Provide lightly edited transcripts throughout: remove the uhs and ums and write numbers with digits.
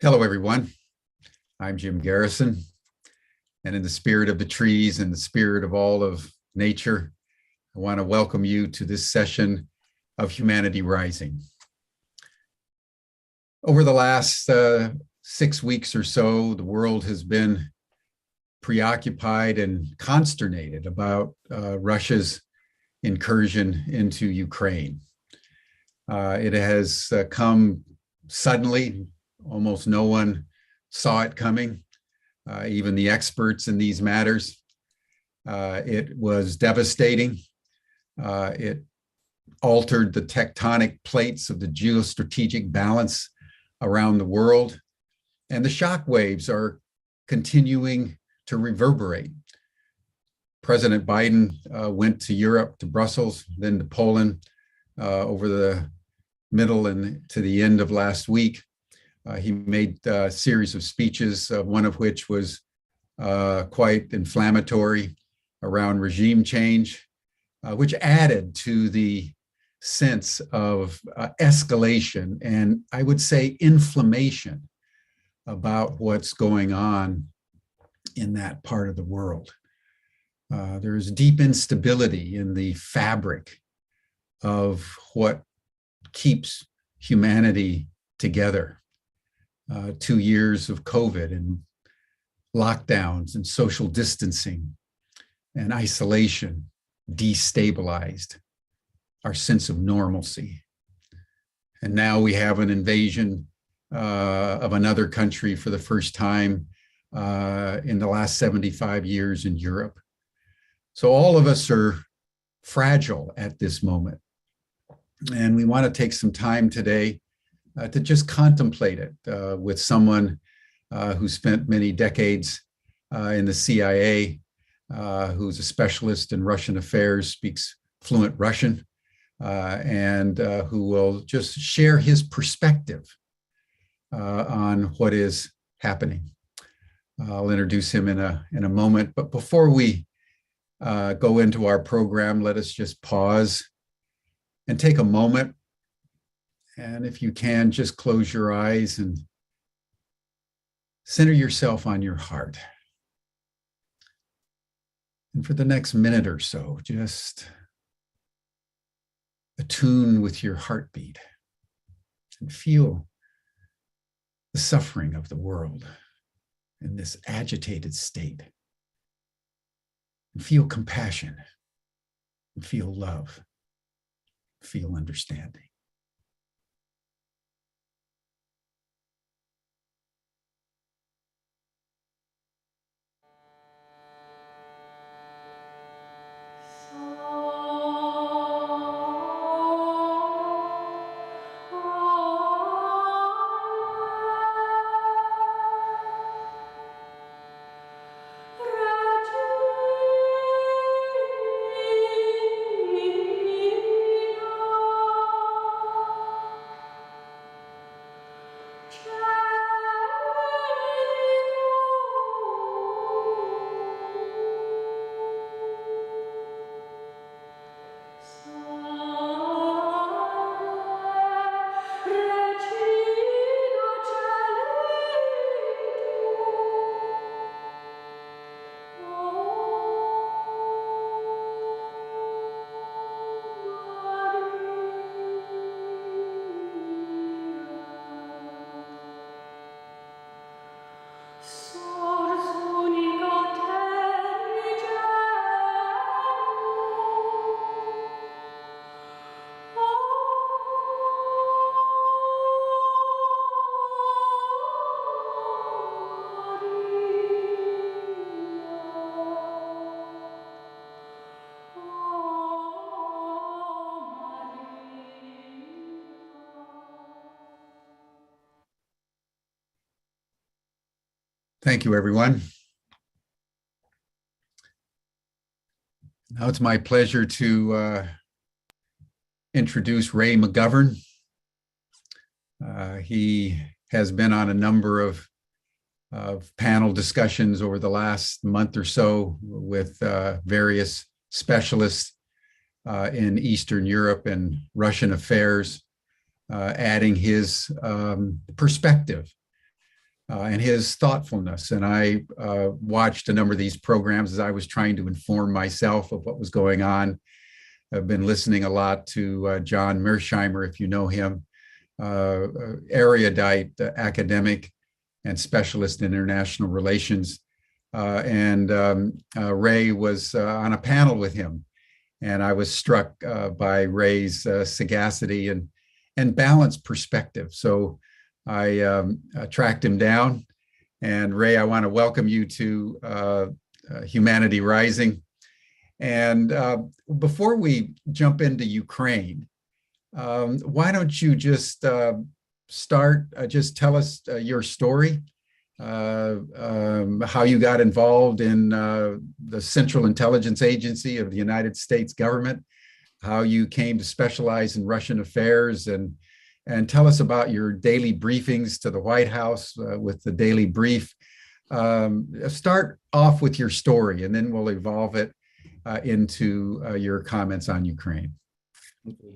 Hello, everyone. I'm Jim Garrison, and in the spirit of the trees and the spirit of all of nature, I want to welcome you to this session of Humanity Rising. Over the last 6 weeks or so, the world has been preoccupied and consternated about Russia's incursion into Ukraine. It has come suddenly. Almost no one saw it coming, even the experts in these matters. It was devastating. It altered the tectonic plates of the geostrategic balance around the world, and the shock waves are continuing to reverberate. President Biden went to Europe, to Brussels, then to Poland over the middle and to the end of last week. He made a series of speeches, one of which was quite inflammatory around regime change, which added to the sense of escalation and I would say inflammation about what's going on in that part of the world. There's deep instability in the fabric of what keeps humanity together. 2 years of COVID and lockdowns and social distancing and isolation destabilized our sense of normalcy. And now we have an invasion of another country for the first time in the last 75 years in Europe. So all of us are fragile at this moment. And we want to take some time today to just contemplate it with someone who spent many decades in the CIA, who's a specialist in Russian affairs, speaks fluent Russian, and who will just share his perspective on what is happening. I'll introduce him in a moment, but before we go into our program, let us just pause and take a moment. And if you can, just close your eyes and center yourself on your heart. And for the next minute or so, just attune with your heartbeat and feel the suffering of the world in this agitated state. And feel compassion, and feel love, feel understanding. Thank you, everyone. Now it's my pleasure to introduce Ray McGovern. He has been on a number of panel discussions over the last month or so with various specialists in Eastern Europe and Russian affairs, adding his perspective and his thoughtfulness. And I watched a number of these programs as I was trying to inform myself of what was going on. I've been listening a lot to John Mearsheimer, if you know him, erudite academic and specialist in international relations. Ray was on a panel with him. And I was struck by Ray's sagacity and balanced perspective. So I tracked him down. And Ray, I want to welcome you to Humanity Rising. And before we jump into Ukraine, why don't you just start, just tell us your story, how you got involved in the Central Intelligence Agency of the United States government, how you came to specialize in Russian affairs, and tell us about your daily briefings to the White House with the Daily Brief. Start off with your story, and then we'll evolve it into your comments on Ukraine. Okay.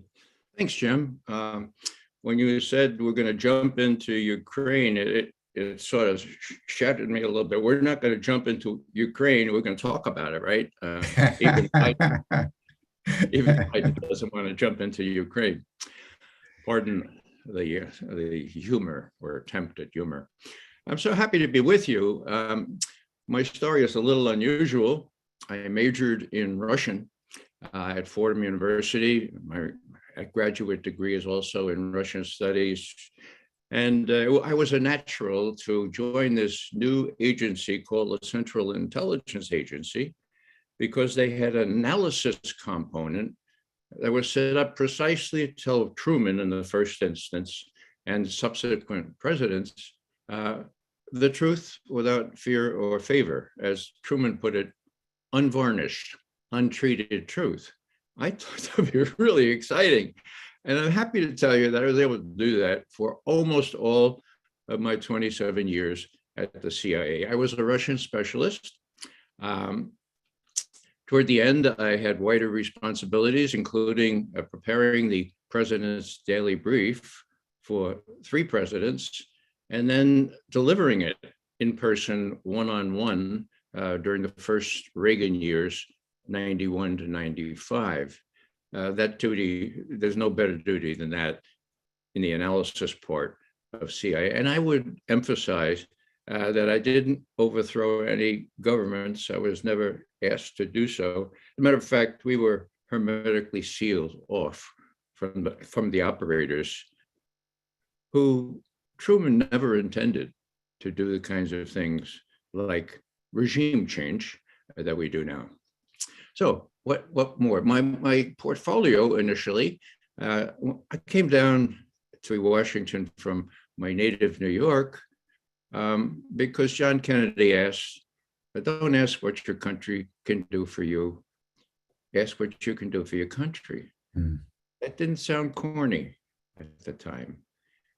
Thanks, Jim. When you said we're going to jump into Ukraine, it sort of shattered me a little bit. We're not going to jump into Ukraine. We're going to talk about it, right? Even Biden doesn't want to jump into Ukraine. Pardon the humor or attempt at humor. I'm so happy to be with you. My story is a little unusual. I majored in Russian at Fordham University. My graduate degree is also in Russian studies. And I was a natural to join this new agency called the Central Intelligence Agency because they had an analysis component that was set up precisely to tell Truman in the first instance and subsequent presidents the truth without fear or favor. As Truman put it, unvarnished, untreated truth. I thought that would be really exciting. And I'm happy to tell you that I was able to do that for almost all of my 27 years at the CIA. I was a Russian specialist. Toward the end, I had wider responsibilities, including preparing the president's daily brief for 3 presidents, and then delivering it in person, one-on-one, during the first Reagan years, 91 to 95. That duty, there's no better duty than that in the analysis part of CIA. And I would emphasize that I didn't overthrow any governments. I was never asked to do so. As a matter of fact, we were hermetically sealed off from the operators who Truman never intended to do the kinds of things like regime change that we do now. So what more? My portfolio initially, I came down to Washington from my native New York because John Kennedy asked, don't ask what your country can do for you, ask what you can do for your country. That didn't sound corny at the time.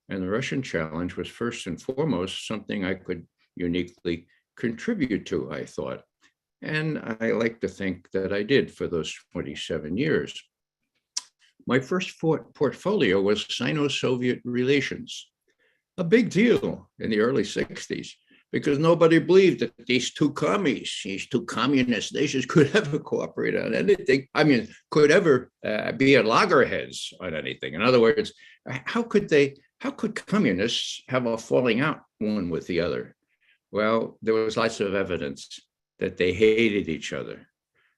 And the Russian challenge was first and foremost something I could uniquely contribute to, I thought. And I like to think that I did for those 27 years. My first portfolio was Sino-Soviet relations, a big deal in the early 60s, because nobody believed that these two communist nations could ever cooperate on anything. I mean, could ever be at loggerheads on anything. In other words, how could communists have a falling out one with the other? Well, there was lots of evidence that they hated each other,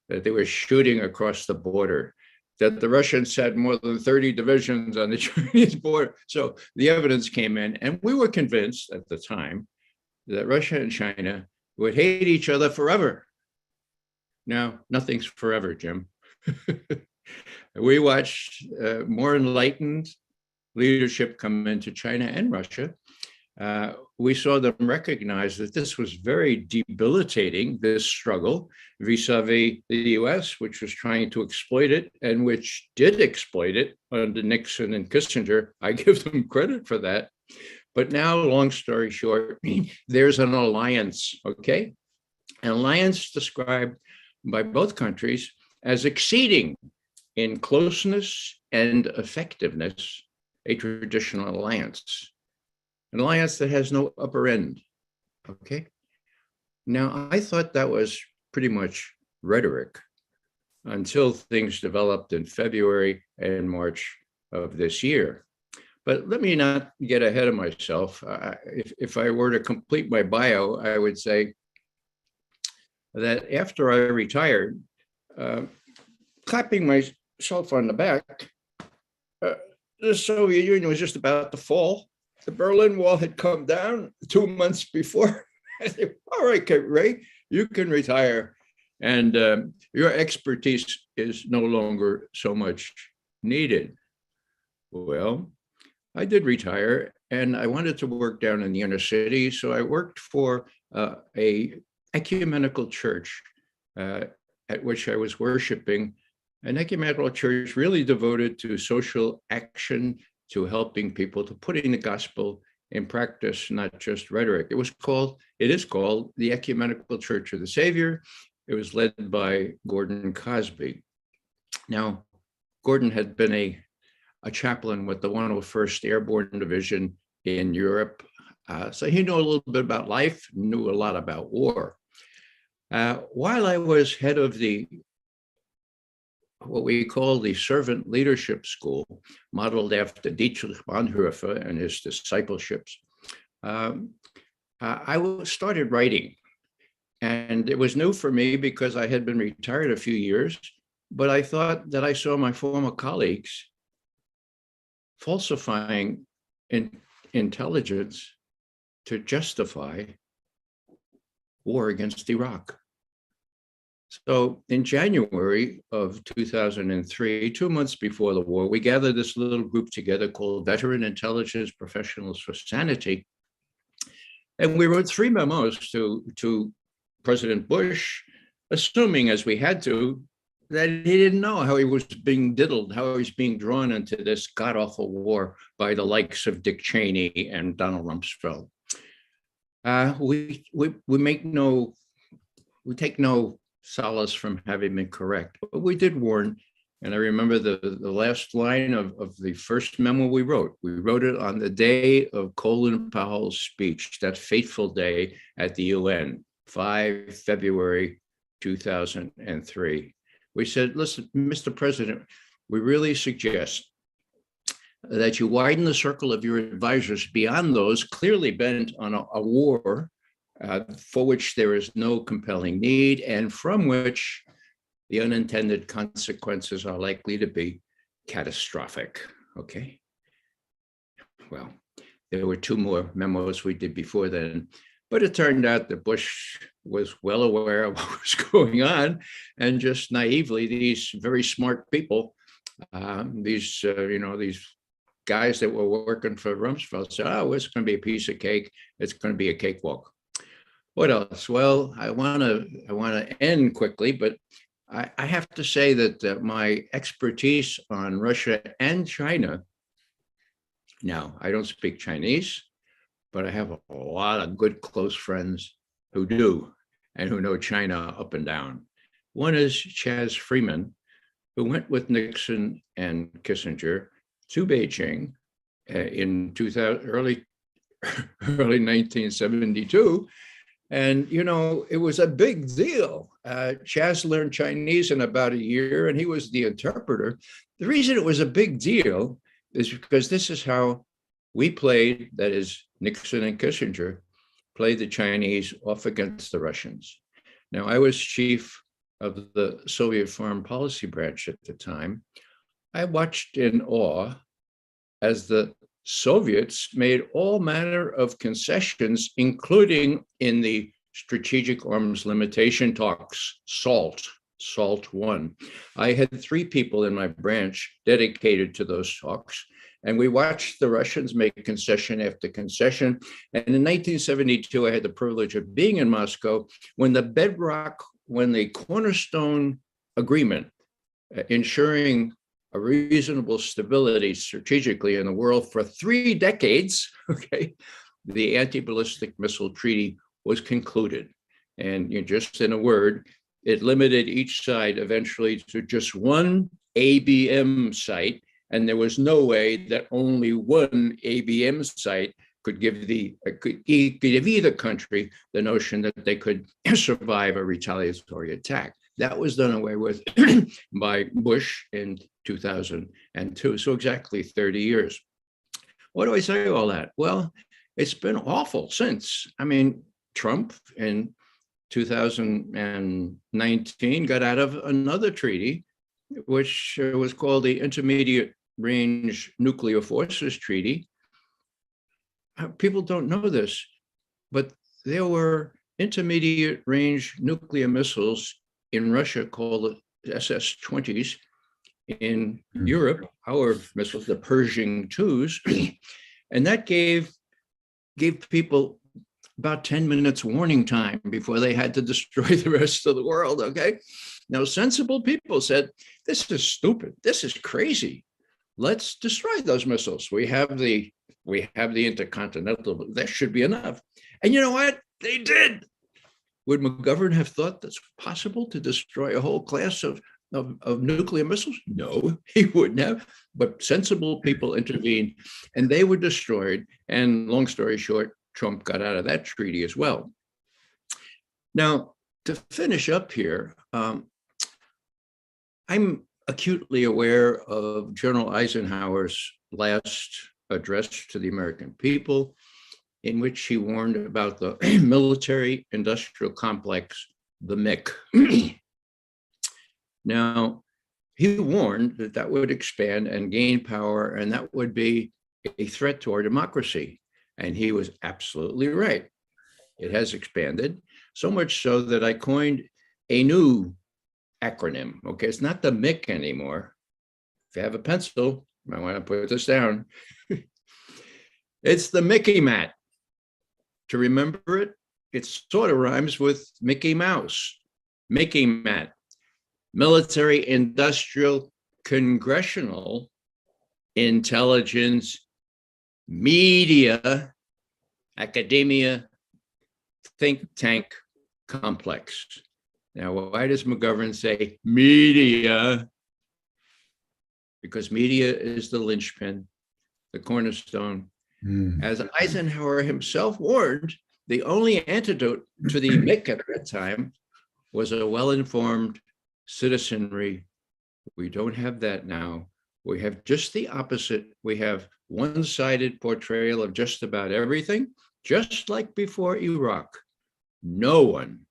that they were shooting across the border, that the Russians had more than 30 divisions on the Chinese border. So the evidence came in, and we were convinced at the time that Russia and China would hate each other forever. Now, nothing's forever, Jim. We watched more enlightened leadership come into China and Russia. We saw them recognize that this was very debilitating, this struggle, vis-a-vis the US, which was trying to exploit it and which did exploit it under Nixon and Kissinger. I give them credit for that. But now, long story short, there's an alliance, okay? An alliance described by both countries as exceeding in closeness and effectiveness a traditional alliance. An alliance that has no upper end, Okay. Now, I thought that was pretty much rhetoric until things developed in February and March of this year. But let me not get ahead of myself. If I were to complete my bio, I would say that after I retired, clapping myself on the back, the Soviet Union was just about to fall. The Berlin Wall had come down 2 months before. I said, all right, Ray, you can retire. And your expertise is no longer so much needed. Well, I did retire, and I wanted to work down in the inner city. So I worked for a ecumenical church at which I was worshiping, an ecumenical church really devoted to social action, to helping people, to putting the gospel in practice, not just rhetoric. It is called the Ecumenical Church of the Saviour. It was led by Gordon Cosby. Now, Gordon had been a chaplain with the 101st Airborne Division in Europe. So he knew a little bit about life, knew a lot about war. While I was head of what we call the Servant Leadership School, modeled after Dietrich Bonhoeffer and his discipleships, I started writing. And it was new for me because I had been retired a few years, but I thought that I saw my former colleagues falsifying intelligence to justify war against Iraq. So in January of 2003, 2 months before the war, we gathered this little group together called Veteran Intelligence Professionals for Sanity. And we wrote 3 memos to President Bush, assuming, as we had to, that he didn't know how he was being diddled, how he was being drawn into this god-awful war by the likes of Dick Cheney and Donald Rumsfeld. We take no solace from having been correct, but we did warn. And I remember the last line of the first memo we wrote. We wrote it on the day of Colin Powell's speech, that fateful day at the UN, 5 February 2003. We said, listen, Mr. President, we really suggest that you widen the circle of your advisors beyond those clearly bent on a war for which there is no compelling need and from which the unintended consequences are likely to be catastrophic. Okay. Well, there were 2 more memos we did before then, but it turned out that Bush was well aware of what was going on, and just naively, these very smart people, these guys that were working for Rumsfeld said, "Oh, it's going to be a piece of cake. It's going to be a cakewalk." What else? Well, I want to end quickly, but I have to say that my expertise on Russia and China. Now, I don't speak Chinese, but I have a lot of good close friends who do and who know China up and down. One is Chaz Freeman, who went with Nixon and Kissinger to Beijing in early 1972. And, it was a big deal. Chaz learned Chinese in about a year, and he was the interpreter. The reason it was a big deal is because this is how we played, that is, Nixon and Kissinger played the Chinese off against the Russians. Now, I was chief of the Soviet Foreign Policy Branch at the time. I watched in awe as the Soviets made all manner of concessions, including in the strategic arms limitation talks, SALT 1. I had 3 people in my branch dedicated to those talks, and we watched the Russians make concession after concession. And in 1972, I had the privilege of being in Moscow when the cornerstone agreement ensuring a reasonable stability strategically in the world for 3 decades, okay, the anti-ballistic missile treaty was concluded. And just in a word, it limited each side eventually to just 1 ABM site. And there was no way that only 1 ABM site could give either country the notion that they could survive a retaliatory attack. That was done away with by Bush in 2002. So exactly 30 years. What do I say all that? Well, it's been awful since. I mean, Trump in 2019 got out of another treaty, which was called the Intermediate Range Nuclear Forces Treaty. People don't know this, but there were intermediate range nuclear missiles in Russia called the SS-20s. In Europe, our missiles, the Pershing 2s, and that gave people about 10 minutes warning time before they had to destroy the rest of the world, okay? Now, sensible people said, this is stupid, this is crazy. Let's destroy those missiles. We have the intercontinental, that should be enough. And you know what? They did. Would McGovern have thought that's possible to destroy a whole class of nuclear missiles? No, he wouldn't have. But sensible people intervened and they were destroyed. And long story short, Trump got out of that treaty as well. Now, to finish up here, I'm acutely aware of General Eisenhower's last address to the American people, in which he warned about the military-industrial complex, the MIC. Now, he warned that that would expand and gain power, and that would be a threat to our democracy. And he was absolutely right. It has expanded, so much so that I coined a new acronym. Okay, it's not the MIC anymore. If you have a pencil, you might want to put this down. It's the Mickey Mat. To remember it, it sort of rhymes with Mickey Mouse. Mickey Mat. Military, industrial, congressional, intelligence, media, academia, think tank complex. Now, why does McGovern say media? Because media is the linchpin, the cornerstone. As Eisenhower himself warned, the only antidote to the MIC at that time was a well-informed citizenry. We don't have that now. We have just the opposite. We have one-sided portrayal of just about everything, just like before Iraq. No one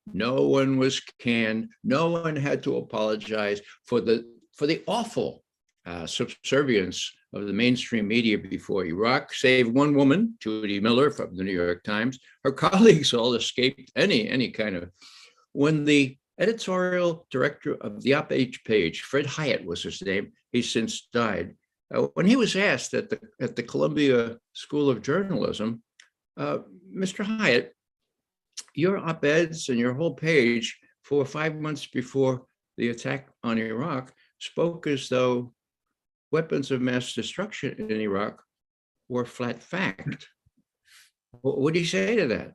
was canned. No one had to apologize for the awful subservience of the mainstream media before Iraq, save one woman, Judy Miller from the New York Times. Her colleagues all escaped any kind of. When the editorial director of the op-ed page, Fred Hyatt was his name, he's since died. When he was asked at the Columbia School of Journalism, Mr. Hyatt, your op-eds and your whole page for 5 months before the attack on Iraq spoke as though weapons of mass destruction in Iraq were flat fact. What do you say to that?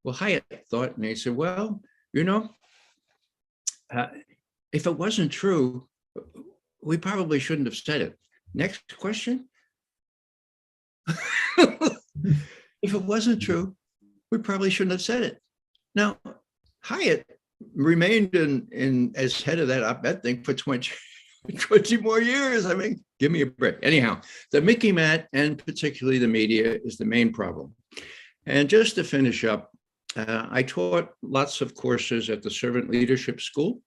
Well, Hyatt thought, and he said, well, you know, if it wasn't true, we probably shouldn't have said it. Next question. If it wasn't true, we probably shouldn't have said it. Now, Hyatt remained in as head of that op-ed thing for 20 more years. I mean, give me a break. Anyhow, the Mickey Mat and particularly the media is the main problem. And just to finish up, I taught lots of courses at the Servant Leadership School.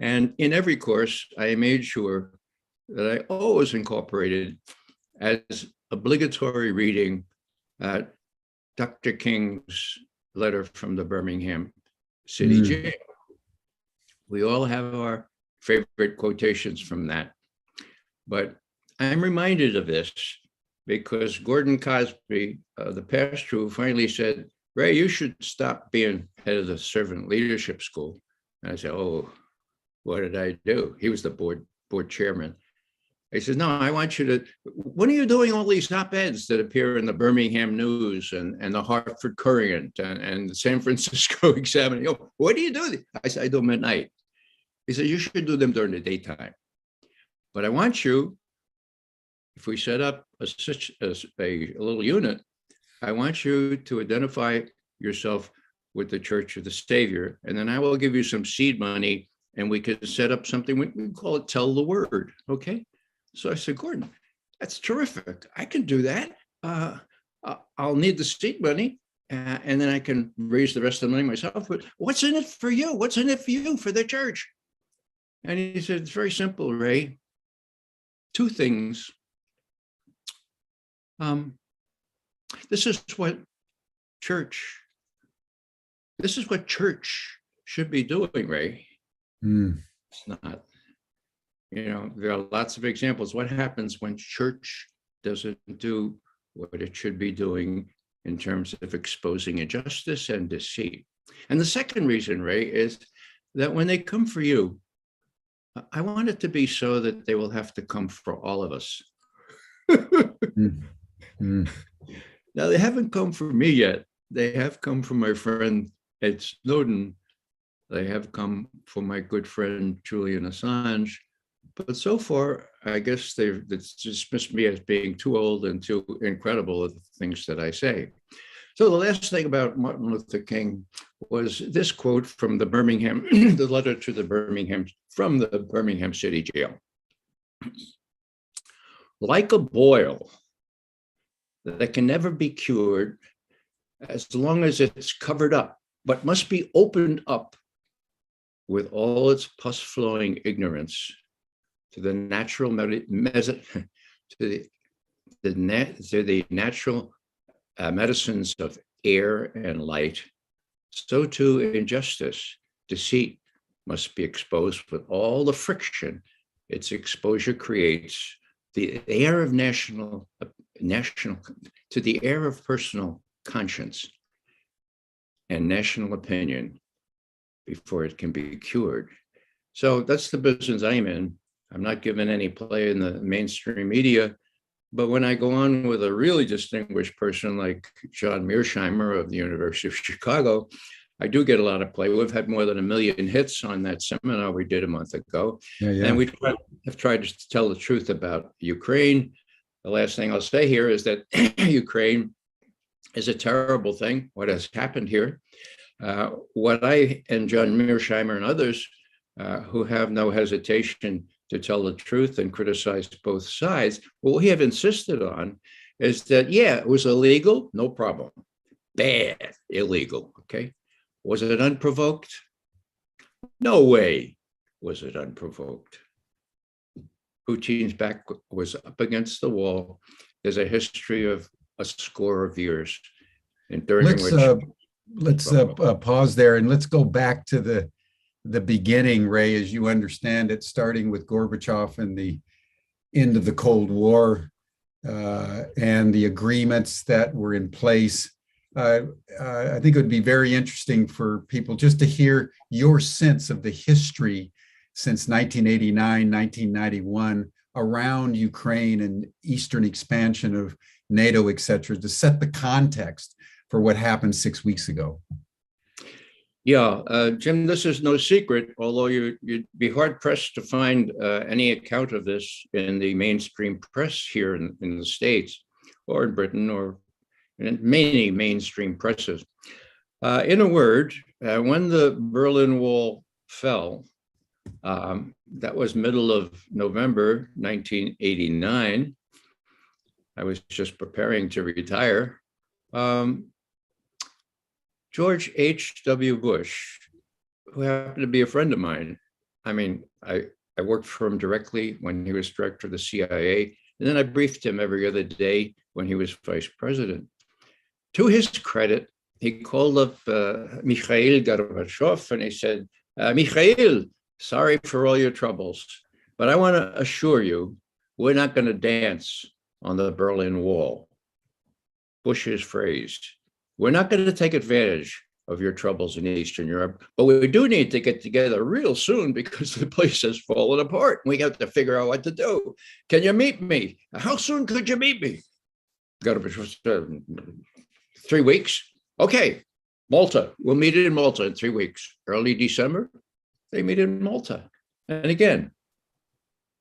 And in every course, I made sure that I always incorporated as obligatory reading Dr. King's letter from the Birmingham City Jail. We all have our favorite quotations from that. But I'm reminded of this because Gordon Cosby, the pastor who finally said, Ray, you should stop being head of the Servant Leadership School. And I said, oh, what did I do? He was the board chairman. He says, no, I want you to, when are you doing all these op-eds that appear in the Birmingham News and the Hartford Courant and the San Francisco Examiner? Oh, what do you do? I said, I do them at night. He said, you should do them during the daytime. But I want you if we set up a little unit, I want you to identify yourself with the Church of the Saviour, and then I will give you some seed money, and we could set up something, we call it Tell the Word, okay? So I said, Gordon, that's terrific. I can do that. I'll need the seed money, and then I can raise the rest of the money myself. But what's in it for you? What's in it for you, for the church? And he said, it's very simple, Ray. Two things. This is what church should be doing, Ray. It's not. You know, there are lots of examples. What happens when church doesn't do what it should be doing in terms of exposing injustice and deceit? And the second reason, Ray, is that when they come for you, I want it to be so that they will have to come for all of us. Now, they haven't come for me yet. They have come for my friend Ed Snowden. They have come for my good friend Julian Assange. But so far, I guess they've dismissed me as being too old and too incredible at the things that I say. So the last thing about Martin Luther King was this quote from the Birmingham, the letter to the Birmingham, from the Birmingham City Jail. Like a boil that can never be cured as long as it's covered up, but must be opened up with all its pus-flowing ignorance to the natural natural medicines of air and light, so too injustice, deceit must be exposed with all the friction its exposure creates, the air of national to the air of personal conscience and national opinion before it can be cured. So that's the business I'm in. I'm not given any play in the mainstream media, but when I go on with a really distinguished person like John Mearsheimer of the University of Chicago, I do get a lot of play. We've had more than 1 million hits on that seminar we did a month ago. And we have tried to tell the truth about Ukraine. The last thing I'll say here is that Ukraine is a terrible thing, what has happened here. What I and John Mearsheimer and others who have no hesitation to tell the truth and criticize both sides, what we have insisted on is that, yeah, it was illegal, no problem. Bad, illegal, okay? Was it unprovoked? No way was it unprovoked. Putin's back was up against the wall. There's a history of a score of years, and during let's pause there and let's go back to the beginning, Ray, as you understand it, starting with Gorbachev and the end of the Cold War and the agreements that were in place. I think it would be very interesting for people just to hear your sense of the history since 1989, 1991 around Ukraine and Eastern expansion of NATO, et cetera, to set the context for what happened 6 weeks ago. Yeah, Jim, this is no secret, although you'd be hard pressed to find any account of this in the mainstream press here in the States or in Britain or in many mainstream presses. In a word, when the Berlin Wall fell, that was middle of November 1989. I was just preparing to retire. George H.W. Bush, who happened to be a friend of mine, I mean, I worked for him directly when he was director of the CIA, and then I briefed him every other day when he was vice president. To his credit, he called up Mikhail Gorbachev and he said, Mikhail, sorry for all your troubles, but I want to assure you, we're not going to dance on the Berlin Wall. Bush's phrase. We're not going to take advantage of your troubles in Eastern Europe, but we do need to get together real soon because the place has fallen apart. We have to figure out what to do. Can you meet me? How soon could you meet me? Gorbachev said, 3 weeks. Okay, Malta. We'll meet in Malta in 3 weeks. Early December, they meet in Malta. And again,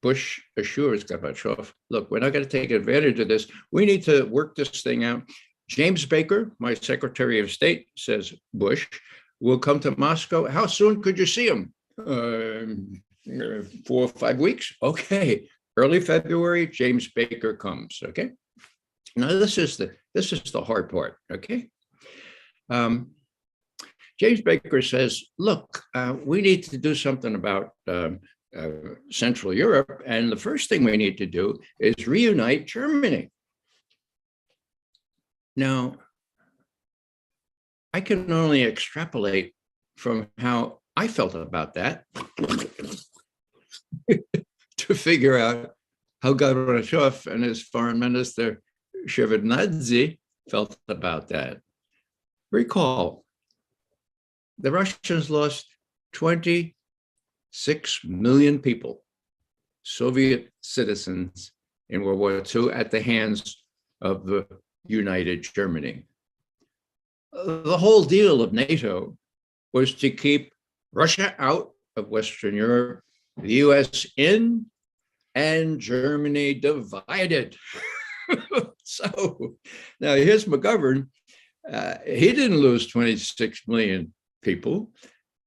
Bush assures Gorbachev, look, we're not going to take advantage of this. We need to work this thing out. James Baker, my Secretary of State, says Bush, will come to Moscow. How soon could you see him? 4 or 5 weeks. Okay. Early February, James Baker comes. Okay. Now this is the hard part. Okay. James Baker says, look, we need to do something about Central Europe. And the first thing we need to do is reunite Germany. Now, I can only extrapolate from how I felt about that to figure out how Gorbachev and his foreign minister, Shevardnadze, felt about that. Recall, the Russians lost 26 million people, Soviet citizens in World War II at the hands of the United Germany. The whole deal of NATO was to keep Russia out of Western Europe, the US in, and Germany divided. So now here's McGovern. He didn't lose 26 million people.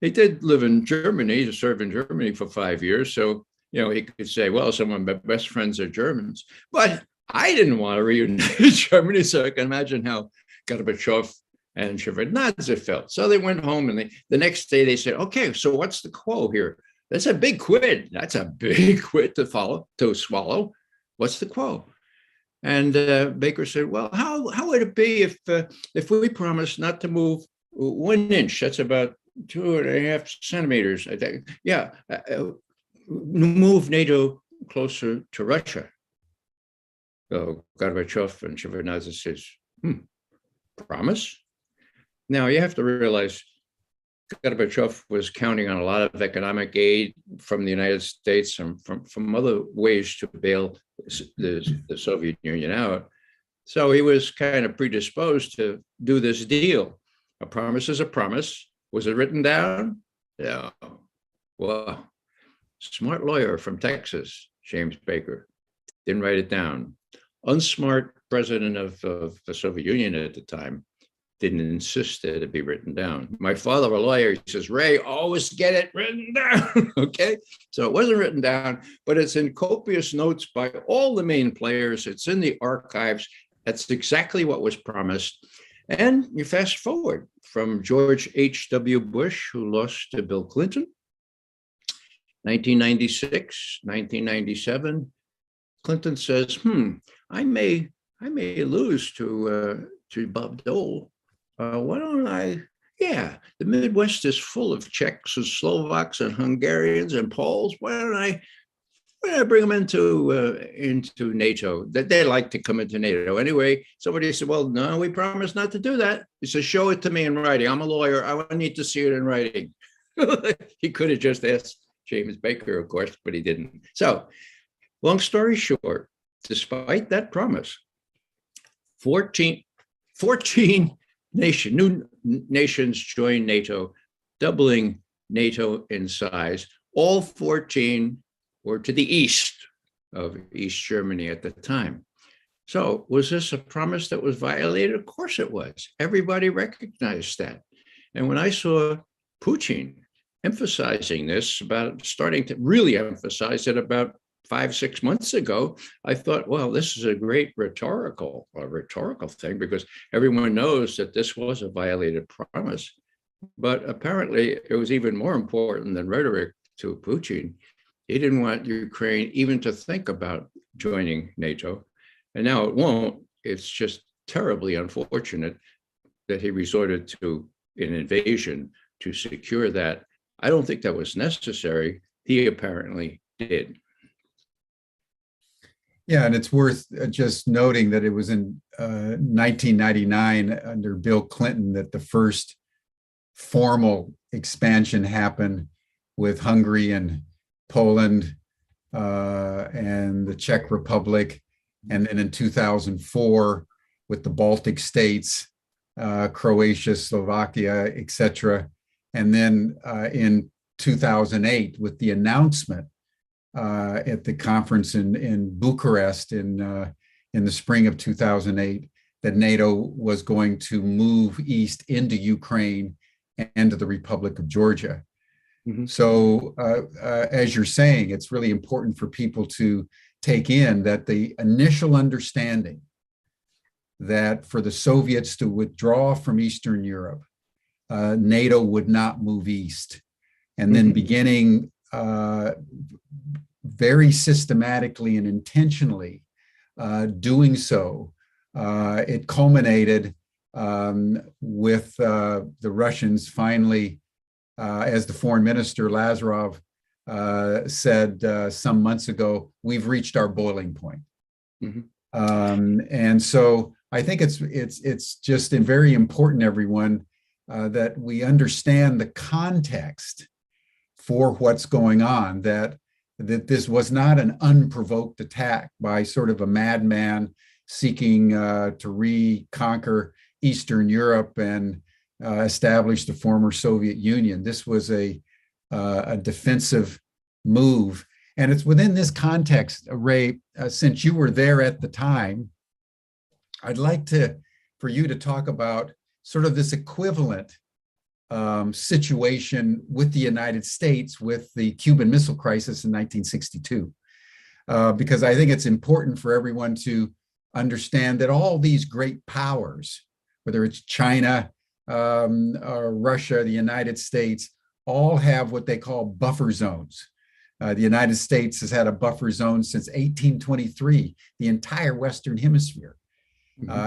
He did live in Germany, to serve in Germany for 5 years. So, he could say, well, some of my best friends are Germans. But I didn't want to reunite Germany, so I can imagine how Gorbachev and Shevardnadze felt. So they went home, and the next day they said, okay, so what's the quo here? That's a big quid. That's a big quid to swallow. What's the quo? And Baker said, well, how would it be if we promised not to move 1 inch? That's about 2.5 centimeters. I think. Yeah, move NATO closer to Russia. So Gorbachev and Shevardnadze says, promise? Now you have to realize Gorbachev was counting on a lot of economic aid from the United States and from other ways to bail the Soviet Union out. So he was kind of predisposed to do this deal. A promise is a promise. Was it written down? Yeah. Well, smart lawyer from Texas, James Baker, didn't write it down. Unsmart president of the Soviet Union at the time didn't insist that it be written down. My father, a lawyer, he says, Ray, always get it written down. Okay. So it wasn't written down, but it's in copious notes by all the main players. It's in the archives. That's exactly what was promised. And you fast forward from George H.W. Bush, who lost to Bill Clinton, 1996, 1997. Clinton says, I may lose to Bob Dole. Why don't I? Yeah, the Midwest is full of Czechs and Slovaks and Hungarians and Poles. Why don't I bring them into NATO? That they like to come into NATO anyway. Somebody said, "Well, no, we promised not to do that." He says, "Show it to me in writing. I'm a lawyer. I need to see it in writing." He could have just asked James Baker, of course, but he didn't. So, long story short, despite that promise, 14 new nations joined NATO, doubling NATO in size. All 14 were to the east of East Germany at the time. So was this a promise that was violated? Of course it was. Everybody recognized that. And when I saw Putin emphasizing this, about starting to really emphasize it about 5-6 months ago, I thought, well, this is a great rhetorical thing, because everyone knows that this was a violated promise. But apparently it was even more important than rhetoric to Putin. He didn't want Ukraine even to think about joining NATO. And now it won't. It's just terribly unfortunate that he resorted to an invasion to secure that. I don't think that was necessary. He apparently did. Yeah, and it's worth just noting that it was in 1999 under Bill Clinton that the first formal expansion happened, with Hungary and Poland and the Czech Republic. And then in 2004 with the Baltic states, Croatia, Slovakia, etc. And then in 2008 with the announcement at the conference in Bucharest in the spring of 2008 that NATO was going to move east into Ukraine and to the Republic of Georgia. Mm-hmm. So as you're saying, it's really important for people to take in that the initial understanding that for the Soviets to withdraw from Eastern Europe, NATO would not move east. And then beginning very systematically and intentionally doing so, it culminated with the Russians finally, as the foreign minister Lazarov said some months ago, we've reached our boiling point. Mm-hmm. And so I think it's just very important, everyone, that we understand the context for what's going on, that this was not an unprovoked attack by sort of a madman seeking to reconquer Eastern Europe and establish the former Soviet Union. This was a defensive move. And it's within this context, Ray, since you were there at the time, I'd like for you to talk about sort of this equivalent situation with the United States with the Cuban Missile Crisis in 1962, because I think it's important for everyone to understand that all these great powers, whether it's China, or Russia, the United States, all have what they call buffer zones. The United States has had a buffer zone since 1823. The entire Western Hemisphere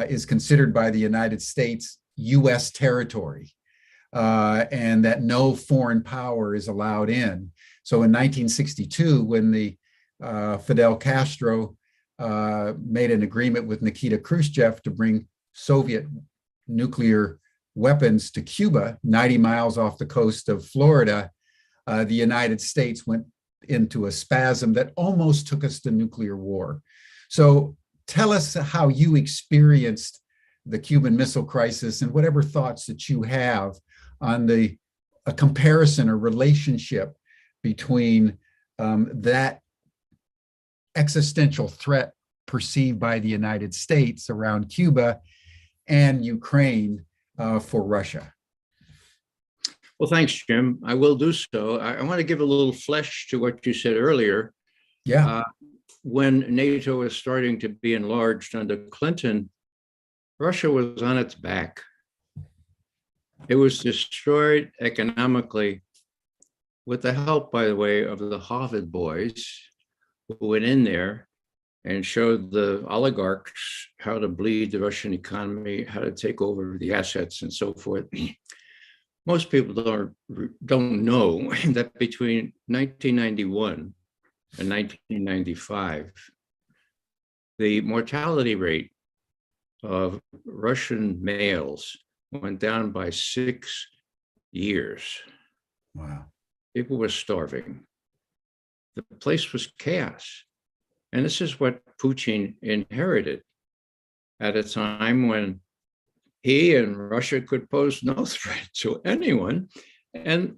is considered by the United States U.S. territory, and that no foreign power is allowed in. So in 1962, when the Fidel Castro made an agreement with Nikita Khrushchev to bring Soviet nuclear weapons to Cuba, 90 miles off the coast of Florida, the United States went into a spasm that almost took us to nuclear war. So tell us how you experienced the Cuban Missile Crisis and whatever thoughts that you have on a comparison or relationship between that existential threat perceived by the United States around Cuba and Ukraine for Russia. Well, thanks, Jim. I will do so. I want to give a little flesh to what you said earlier. Yeah. When NATO was starting to be enlarged under Clinton, Russia was on its back. It was destroyed economically with the help, by the way, of the Harvard boys who went in there and showed the oligarchs how to bleed the Russian economy, how to take over the assets and so forth. Most people don't know that between 1991 and 1995, the mortality rate of Russian males went down by 6 years. Wow. People were starving. The place was chaos. And this is what Putin inherited at a time when he and Russia could pose no threat to anyone. And,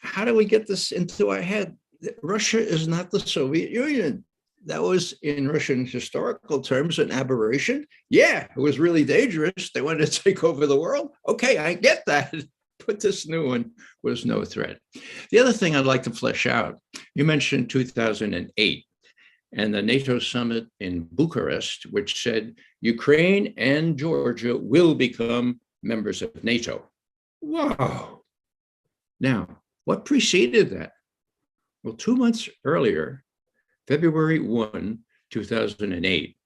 how do we get this into our head? Russia is not the Soviet Union. That was, in Russian historical terms, an aberration. Yeah, it was really dangerous. They wanted to take over the world. Okay, I get that. But this new one was no threat. The other thing I'd like to flesh out, you mentioned 2008 and the NATO summit in Bucharest, which said Ukraine and Georgia will become members of NATO. Wow. Now, what preceded that? Well, 2 months earlier, February 1, 2008,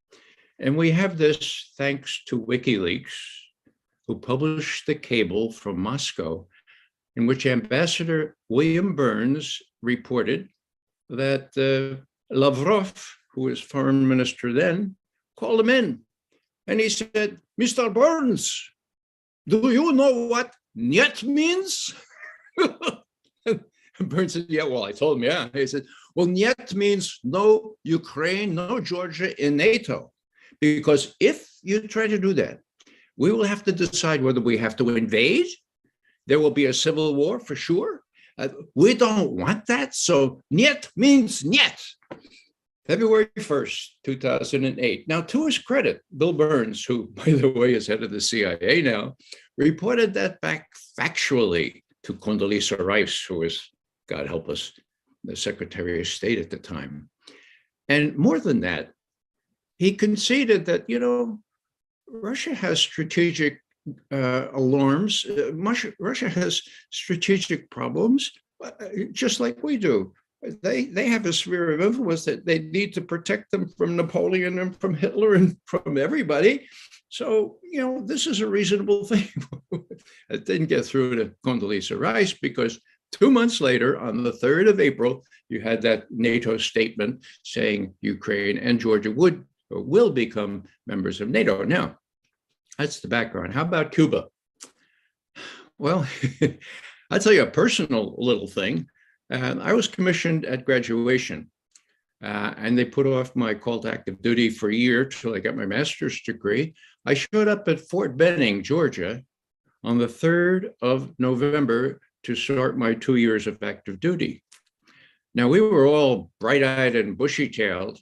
and we have this thanks to WikiLeaks, who published the cable from Moscow, in which Ambassador William Burns reported that Lavrov, who was foreign minister then, called him in. And he said, Mr. Burns, do you know what "niet" means? And Burns said, yeah, well, I told him, yeah. He said, well, "niet" means no Ukraine, no Georgia in NATO. Because if you try to do that, we will have to decide whether we have to invade. There will be a civil war for sure. We don't want that. So "niet" means "niet." February 1st, 2008. Now, to his credit, Bill Burns, who, by the way, is head of the CIA now, reported that back factually to Condoleezza Rice, who was, God help us, the Secretary of State at the time. And more than that, he conceded that, Russia has strategic alarms. Russia has strategic problems, just like we do. They have a sphere of influence that they need to protect them from Napoleon and from Hitler and from everybody. So, this is a reasonable thing. It didn't get through to Condoleezza Rice because 2 months later, on the 3rd of April, you had that NATO statement saying Ukraine and Georgia would or will become members of NATO. Now, that's the background. How about Cuba? Well, I'll tell you a personal little thing. I was commissioned at graduation, and they put off my call to active duty for a year till I got my master's degree. I showed up at Fort Benning, Georgia, on the 3rd of November to start my 2 years of active duty. Now, we were all bright-eyed and bushy-tailed,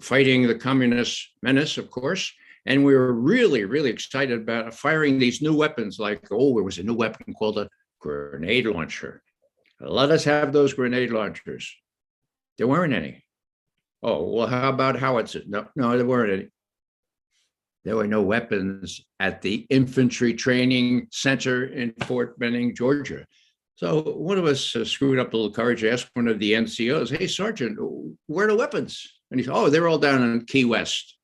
fighting the communist menace, of course, and we were really, really excited about firing these new weapons like, there was a new weapon called a grenade launcher. Let us have those grenade launchers. There weren't any. Oh, well, how about howitzers? No, there weren't any. There were no weapons at the infantry training center in Fort Benning, Georgia. So one of us screwed up a little courage, asked one of the NCOs, "Hey, Sergeant, where are the weapons?" And he said, they're all down in Key West.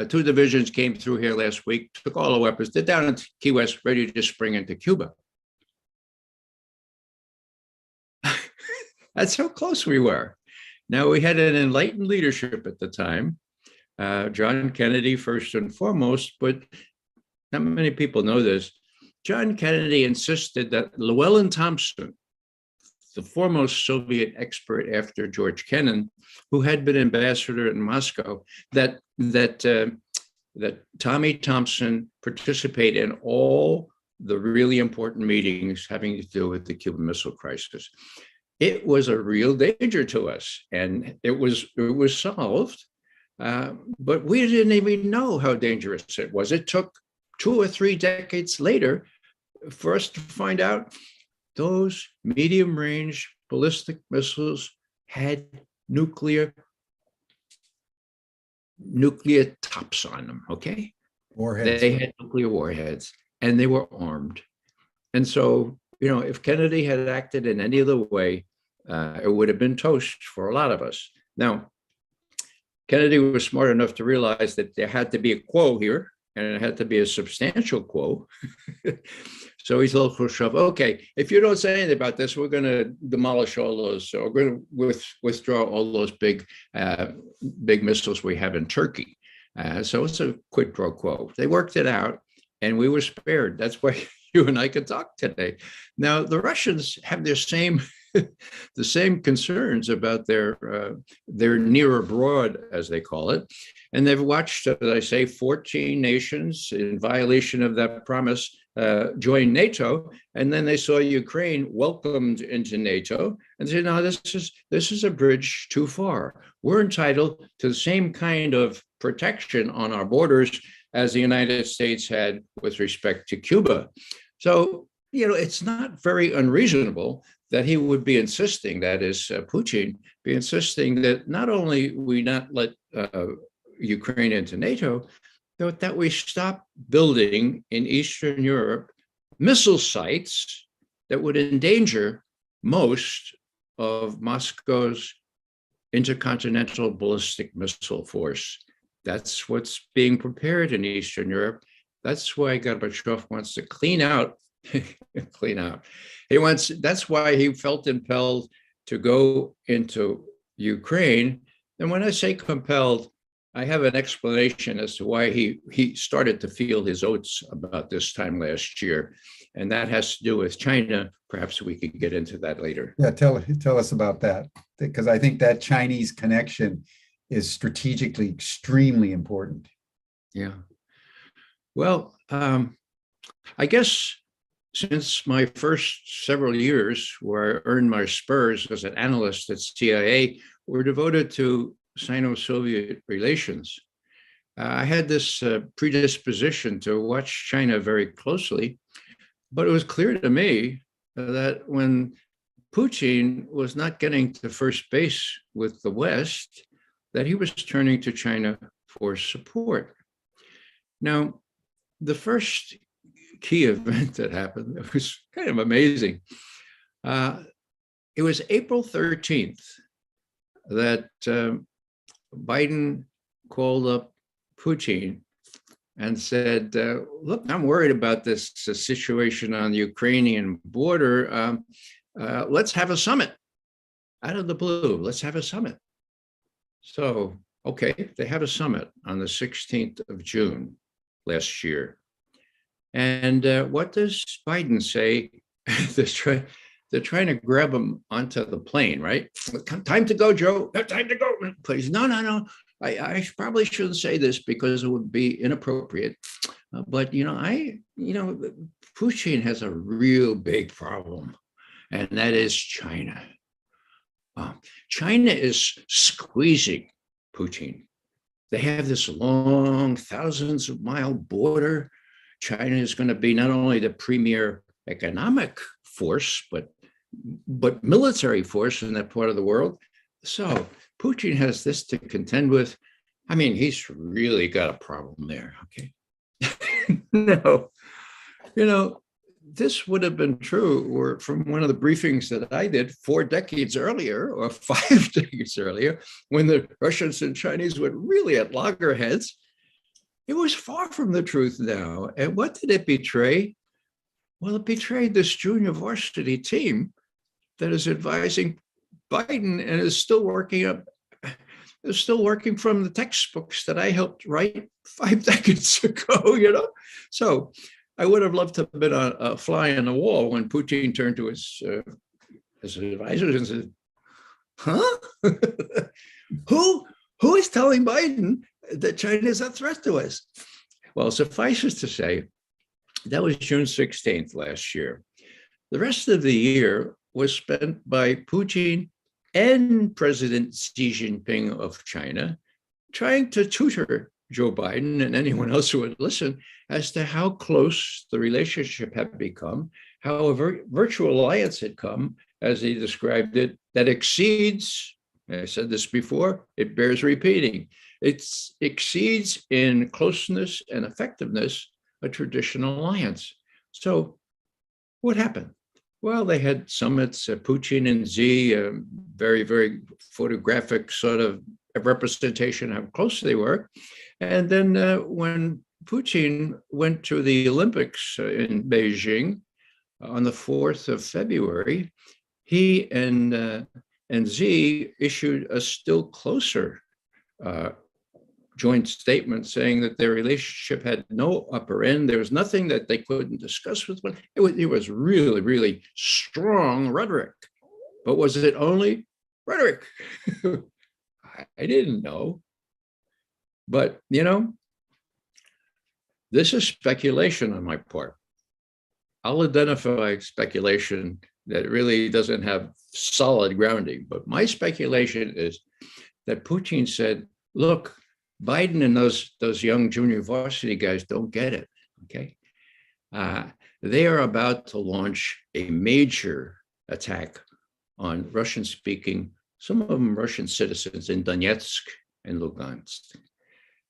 2 divisions came through here last week, took all the weapons. They're down in Key West, ready to spring into Cuba. That's how close we were. Now, we had an enlightened leadership at the time, John Kennedy first and foremost, but not many people know this. John Kennedy insisted that Llewellyn Thompson, the foremost Soviet expert after George Kennan, who had been ambassador in Moscow, that Tommy Thompson participate in all the really important meetings having to do with the Cuban Missile Crisis. It was a real danger to us, and it was solved, but we didn't even know how dangerous it was. It took 2 or 3 decades later for us to find out those medium-range ballistic missiles had nuclear tops on them, okay? Warheads. They had nuclear warheads, and they were armed. And so, if Kennedy had acted in any other way, it would have been toast for a lot of us. Now, Kennedy was smart enough to realize that there had to be a quo here, and it had to be a substantial quo. So he told Khrushchev, okay, if you don't say anything about this, we're going to demolish all those, we're going to withdraw all those big missiles we have in Turkey. So it's a quid pro quo. They worked it out, and we were spared. That's why you and I could talk today. Now, the Russians have their same the same concerns about their near abroad, as they call it. And they've watched, as I say, 14 nations in violation of that promise join NATO. And then they saw Ukraine welcomed into NATO and said, no, this is a bridge too far. We're entitled to the same kind of protection on our borders as the United States had with respect to Cuba. So, it's not very unreasonable that he would be insisting, that is, Putin, be insisting that not only we not let Ukraine into NATO, but that we stop building in Eastern Europe missile sites that would endanger most of Moscow's intercontinental ballistic missile force. That's what's being prepared in Eastern Europe. That's why Gorbachev wants to clean out. That's why he felt impelled to go into Ukraine. And when I say compelled, I have an explanation as to why he started to feel his oats about this time last year. And that has to do with China. Perhaps we could get into that later. Yeah, tell us about that, because I think that Chinese connection is strategically extremely important. Yeah. Well, I guess since my first several years where I earned my spurs as an analyst at CIA were devoted to Sino-Soviet relations. I had this predisposition to watch China very closely, but it was clear to me that when Putin was not getting to first base with the West, that he was turning to China for support. Now, the first key event that happened, it was kind of amazing. It was April 13th that Biden called up Putin and said, look, I'm worried about this situation on the Ukrainian border. Let's have a summit. Out of the blue, let's have a summit. So, okay, they had a summit on the 16th of June last year. And what does Biden say? They're trying to grab him onto the plane, right? Time to go, Joe. Time to go, please. No. I probably shouldn't say this because it would be inappropriate. But Putin has a real big problem, and that is China. China is squeezing Putin. They have this long, thousands of mile border. China is going to be not only the premier economic force, but military force in that part of the world. So Putin has this to contend with. I mean, he's really got a problem there. Okay. No, this would have been true or from one of the briefings that I did 4 decades earlier or 5 decades earlier, when the Russians and Chinese were really at loggerheads. It was far from the truth now. And what did it betray? Well, it betrayed this junior varsity team that is advising Biden and is still working from the textbooks that I helped write 5 decades ago, So I would have loved to have been a fly on the wall when Putin turned to his advisors and said, huh? Who is telling Biden that China is a threat to us? Well, suffices to say, that was June 16th last year. The rest of the year was spent by Putin and President Xi Jinping of China trying to tutor Joe Biden and anyone else who would listen as to how close the relationship had become, how a virtual alliance had come, as he described it, that exceeds, I said this before, it bears repeating, it exceeds in closeness and effectiveness a traditional alliance. So what happened? Well, they had summits, Putin and Xi, very, very photographic sort of representation of how close they were. And then when Putin went to the Olympics in Beijing on the 4th of February, he and Xi issued a still closer joint statement saying that their relationship had no upper end. There was nothing that they couldn't discuss with one. It was really, really strong rhetoric. But was it only rhetoric? I didn't know. But, this is speculation on my part. I'll identify speculation that really doesn't have solid grounding. But my speculation is that Putin said, look, Biden and those young junior varsity guys don't get it, okay? They are about to launch a major attack on Russian-speaking, some of them Russian citizens in Donetsk and Lugansk.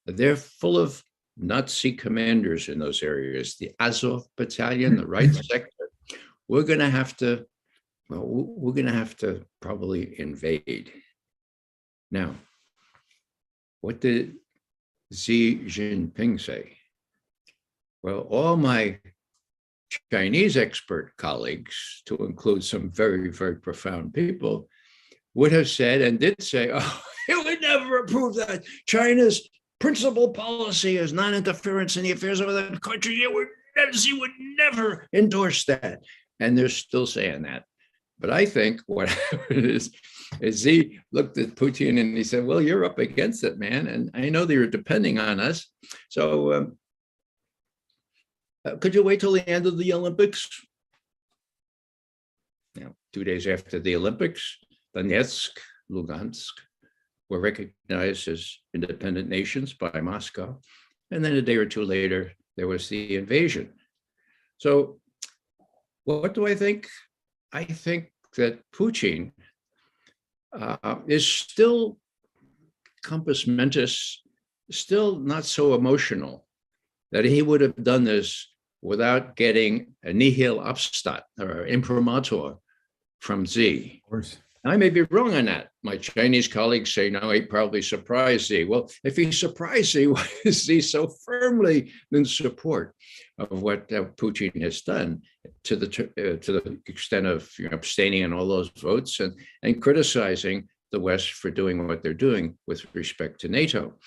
They're full of Nazi commanders in those areas, the Azov battalion, the right sector. We're gonna have to probably invade. Now, what did Xi Jinping say? Well, all my Chinese expert colleagues, to include some very, very profound people, would have said and did say, oh, it would never approve that. China's principal policy is non-interference in the affairs of other countries. Xi would never endorse that. And they're still saying that. But I think what happened is Xi looked at Putin and he said, well, you're up against it, man. And I know that you're depending on us. So could you wait till the end of the Olympics? 2 days after the Olympics, Donetsk, Lugansk were recognized as independent nations by Moscow. And then a day or two later, there was the invasion. So what do I think? I think that Putin is still compos mentis, still not so emotional that he would have done this without getting a nihil obstat or imprimatur from Xi. Of course. I may be wrong on that. My Chinese colleagues say, no, he probably surprised Xi. Well, if he surprised Xi, why is he so firmly in support of what Putin has done to the extent of abstaining on all those votes and criticizing the West for doing what they're doing with respect to NATO?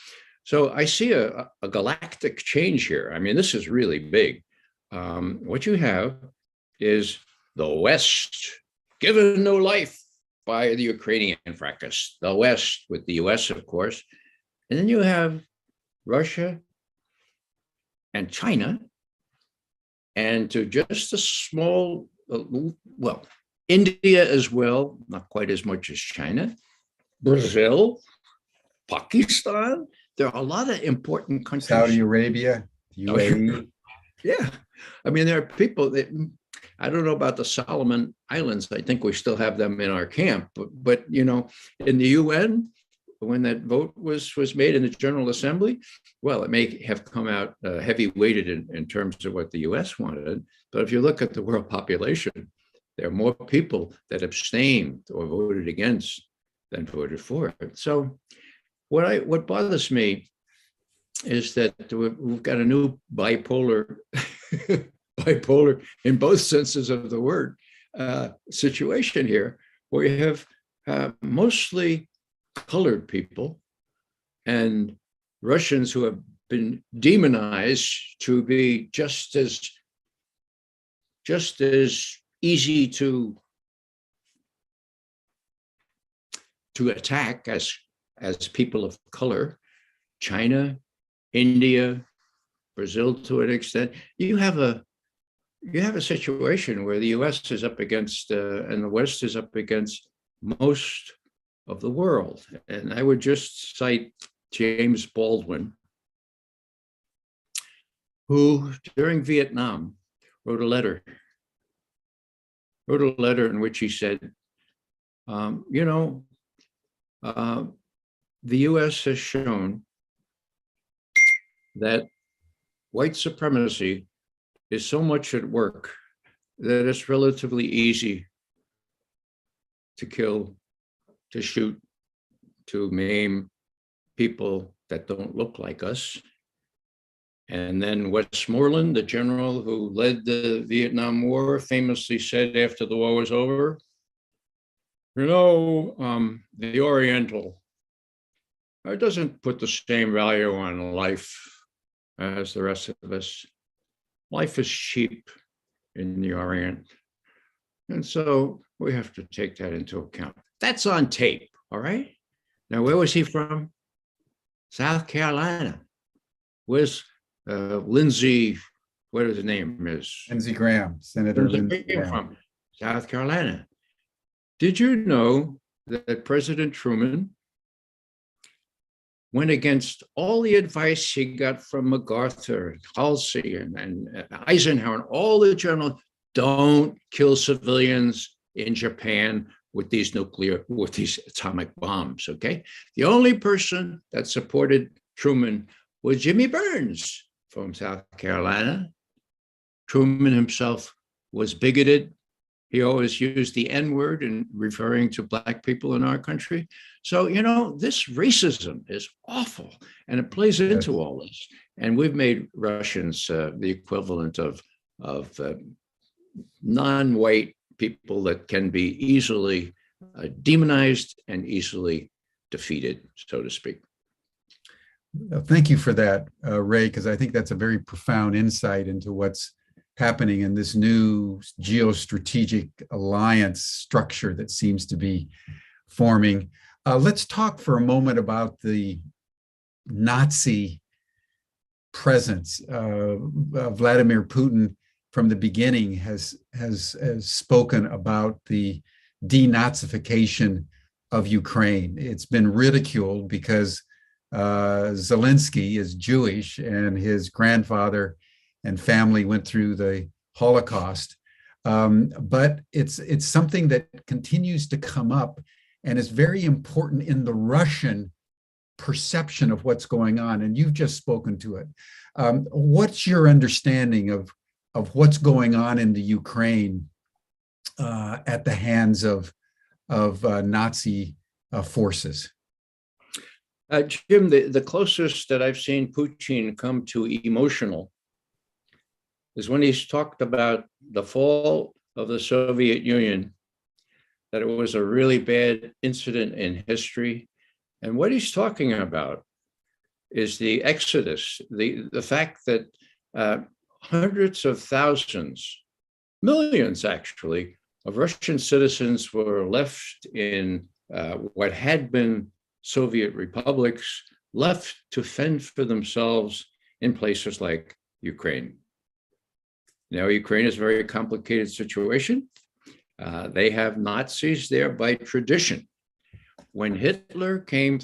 So I see a galactic change here. I mean, this is really big. What you have is the West given no life by the Ukrainian fracas, the West with the US, of course. And then you have Russia and China, and to just a small, well, India as well, not quite as much as China, Brazil, Pakistan. There are a lot of important countries. Saudi Arabia, UAE. Yeah. I mean, there are people that, I don't know about the Solomon Islands. I think we still have them in our camp. But in the UN, when that vote was made in the General Assembly, well, it may have come out heavy weighted in terms of what the US wanted. But if you look at the world population, there are more people that abstained or voted against than voted for it. So what bothers me is that we've got a new bipolar in both senses of the word situation here, where you have mostly colored people and Russians who have been demonized to be just as easy to attack as people of color. China, India, Brazil to an extent. You have a situation where the US is up against and the West is up against most of the world. And I would just cite James Baldwin, who during Vietnam wrote a letter in which he said, the US has shown that white supremacy is so much at work that it's relatively easy to kill, to shoot, to maim people that don't look like us. And then Westmoreland, the general who led the Vietnam War, famously said after the war was over, the Oriental, it doesn't put the same value on life as the rest of us. Life is cheap in the Orient. And so we have to take that into account. That's on tape, all right? Now, where was he from? South Carolina. Where's Lindsey, what his name is? Lindsey Graham, Senator Lindsey Graham. From South Carolina. Did you know that President Truman went against all the advice he got from MacArthur, Halsey, and Eisenhower, and all the generals? Don't kill civilians in Japan with these atomic bombs, okay? The only person that supported Truman was Jimmy Burns from South Carolina. Truman himself was bigoted. He always used the N-word in referring to Black people in our country. So, this racism is awful, and it plays into all this. And we've made Russians the equivalent of non-white people that can be easily demonized and easily defeated, so to speak. Thank you for that, Ray, because I think that's a very profound insight into what's happening in this new geostrategic alliance structure that seems to be forming. Let's talk for a moment about the Nazi presence. Vladimir Putin, from the beginning, has spoken about the denazification of Ukraine. It's been ridiculed because Zelensky is Jewish and his grandfather and family went through the Holocaust. But it's something that continues to come up and is very important in the Russian perception of what's going on. And you've just spoken to it. What's your understanding of what's going on in the Ukraine at the hands of Nazi forces? Jim, the closest that I've seen Putin come to emotional is when he's talked about the fall of the Soviet Union, that it was a really bad incident in history. And what he's talking about is the exodus, the fact that hundreds of thousands, millions actually, of Russian citizens were left in what had been Soviet republics, left to fend for themselves in places like Ukraine. Now, Ukraine is a very complicated situation. They have Nazis there by tradition. When Hitler came,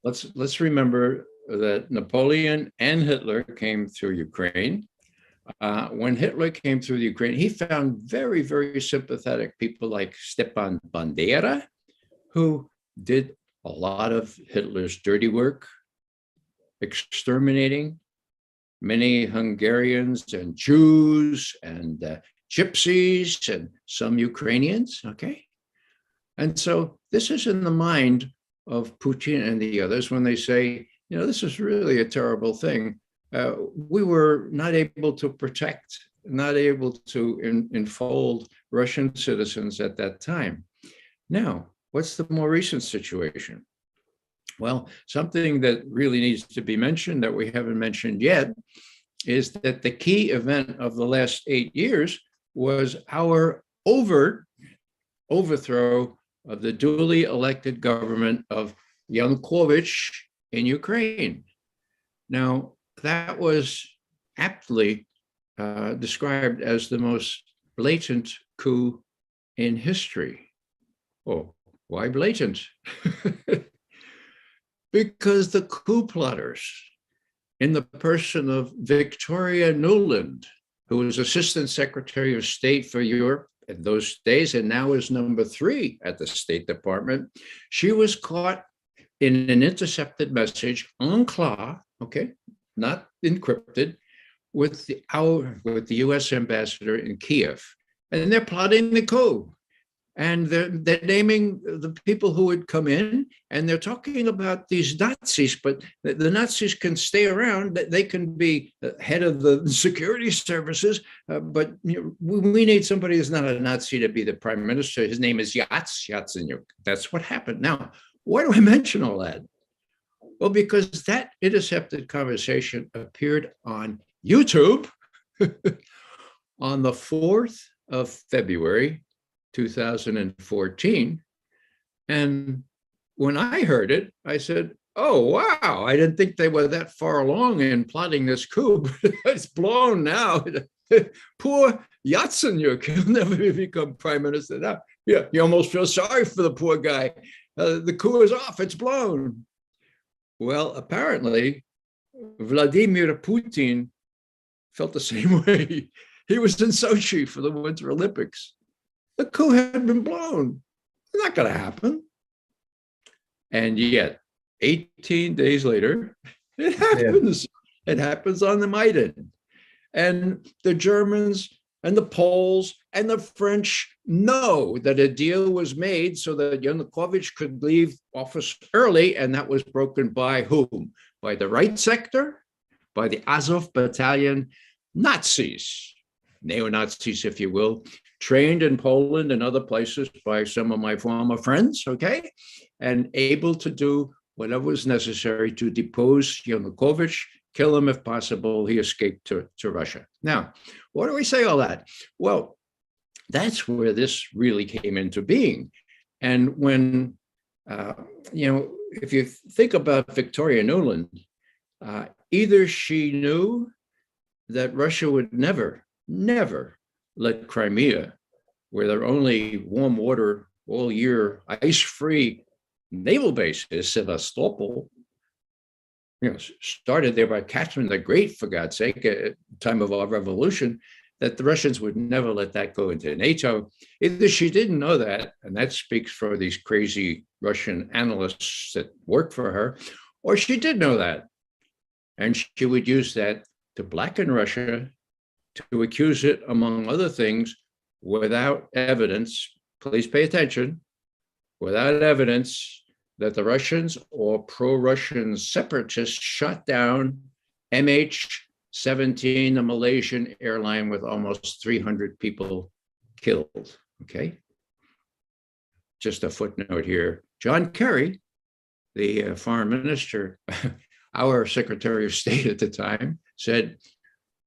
let's remember that Napoleon and Hitler came through Ukraine. When Hitler came through Ukraine, he found very, very sympathetic people like Stepan Bandera, who did a lot of Hitler's dirty work, exterminating many Hungarians and Jews and gypsies and some Ukrainians, okay? And so this is in the mind of Putin and the others when they say, you know, this is really a terrible thing. We were not able to protect, not able to enfold Russian citizens at that time. Now, what's the more recent situation? Well, something that really needs to be mentioned that we haven't mentioned yet is that the key event of the last 8 years was our overt overthrow of the duly elected government of Yanukovych in Ukraine. Now, that was aptly described as the most blatant coup in history. Oh, why blatant? Because the coup plotters, in the person of Victoria Nuland, who was Assistant Secretary of State for Europe in those days and now is number 3 at the State Department, she was caught in an intercepted message en clair, okay, not encrypted, with the U.S. ambassador in Kiev, and they're plotting the coup. And they're naming the people who would come in, and they're talking about these Nazis, but the Nazis can stay around. They can be head of the security services, but you know, we need somebody who's not a Nazi to be the prime minister. His name is Yatsenyuk. That's what happened. Now, why do I mention all that? Well, because that intercepted conversation appeared on YouTube on the 4th of February, 2014. And when I heard it, I said, oh, wow, I didn't think they were that far along in plotting this coup. It's blown now. Poor Yatsenyuk, he'll never become prime minister now. Yeah, you almost feel sorry for the poor guy. The coup is off, it's blown. Well, apparently, Vladimir Putin felt the same way. He was in Sochi for the Winter Olympics. The coup had been blown. It's not going to happen. And yet, 18 days later, it happens. Yeah. It happens on the Maidan. And the Germans and the Poles and the French know that a deal was made so that Yanukovych could leave office early, and that was broken by whom? By the right sector, by the Azov battalion, Nazis, neo-Nazis, if you will, trained in Poland and other places by some of my former friends, okay, and able to do whatever was necessary to depose Yanukovych, kill him if possible. He escaped to Russia. Now, why do we say all that? Well, that's where this really came into being. And when, if you think about Victoria Nuland, either she knew that Russia would never let Crimea where there are only warm water all year, ice-free naval bases, Sevastopol, started there by Catherine the Great, for God's sake, at the time of our revolution, that the Russians would never let that go into NATO. Either she didn't know that, and that speaks for these crazy Russian analysts that work for her, or she did know that. And she would use that to blacken Russia, to accuse it, among other things, without evidence. Please pay attention. Without evidence that the Russians or pro-Russian separatists shot down MH17, a Malaysian airline with almost 300 people killed. Okay. Just a footnote here. John Kerry, the foreign minister, our Secretary of State at the time, said,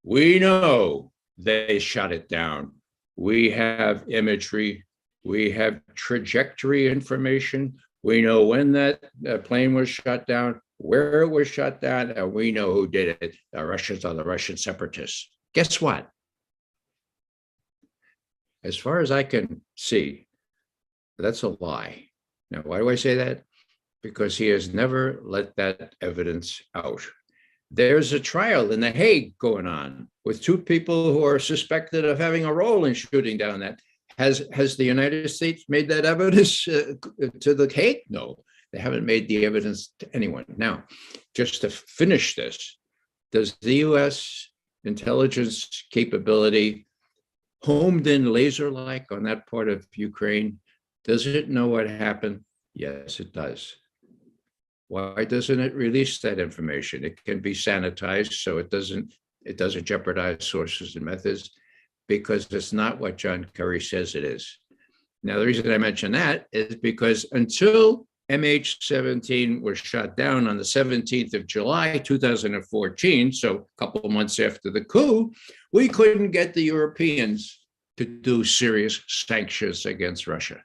"We know they shot it down. We have imagery. We have trajectory information. We know when that plane was shot down, where it was shot down, and we know who did it. The Russians are the Russian separatists." Guess what? As far as I can see, that's a lie. Now, why do I say that? Because he has never let that evidence out. There's a trial in The Hague going on with two people who are suspected of having a role in shooting down that. Has the United States made that evidence to The Hague? No, they haven't made the evidence to anyone. Now, just to finish this, does the US intelligence capability, homed in laser-like on that part of Ukraine, does it know what happened? Yes, it does. Why doesn't it release that information? It can be sanitized so it doesn't jeopardize sources and methods, because it's not what John Kerry says it is. Now, the reason I mention that is because until MH17 was shot down on the 17th of July, 2014, so a couple of months after the coup, we couldn't get the Europeans to do serious sanctions against Russia.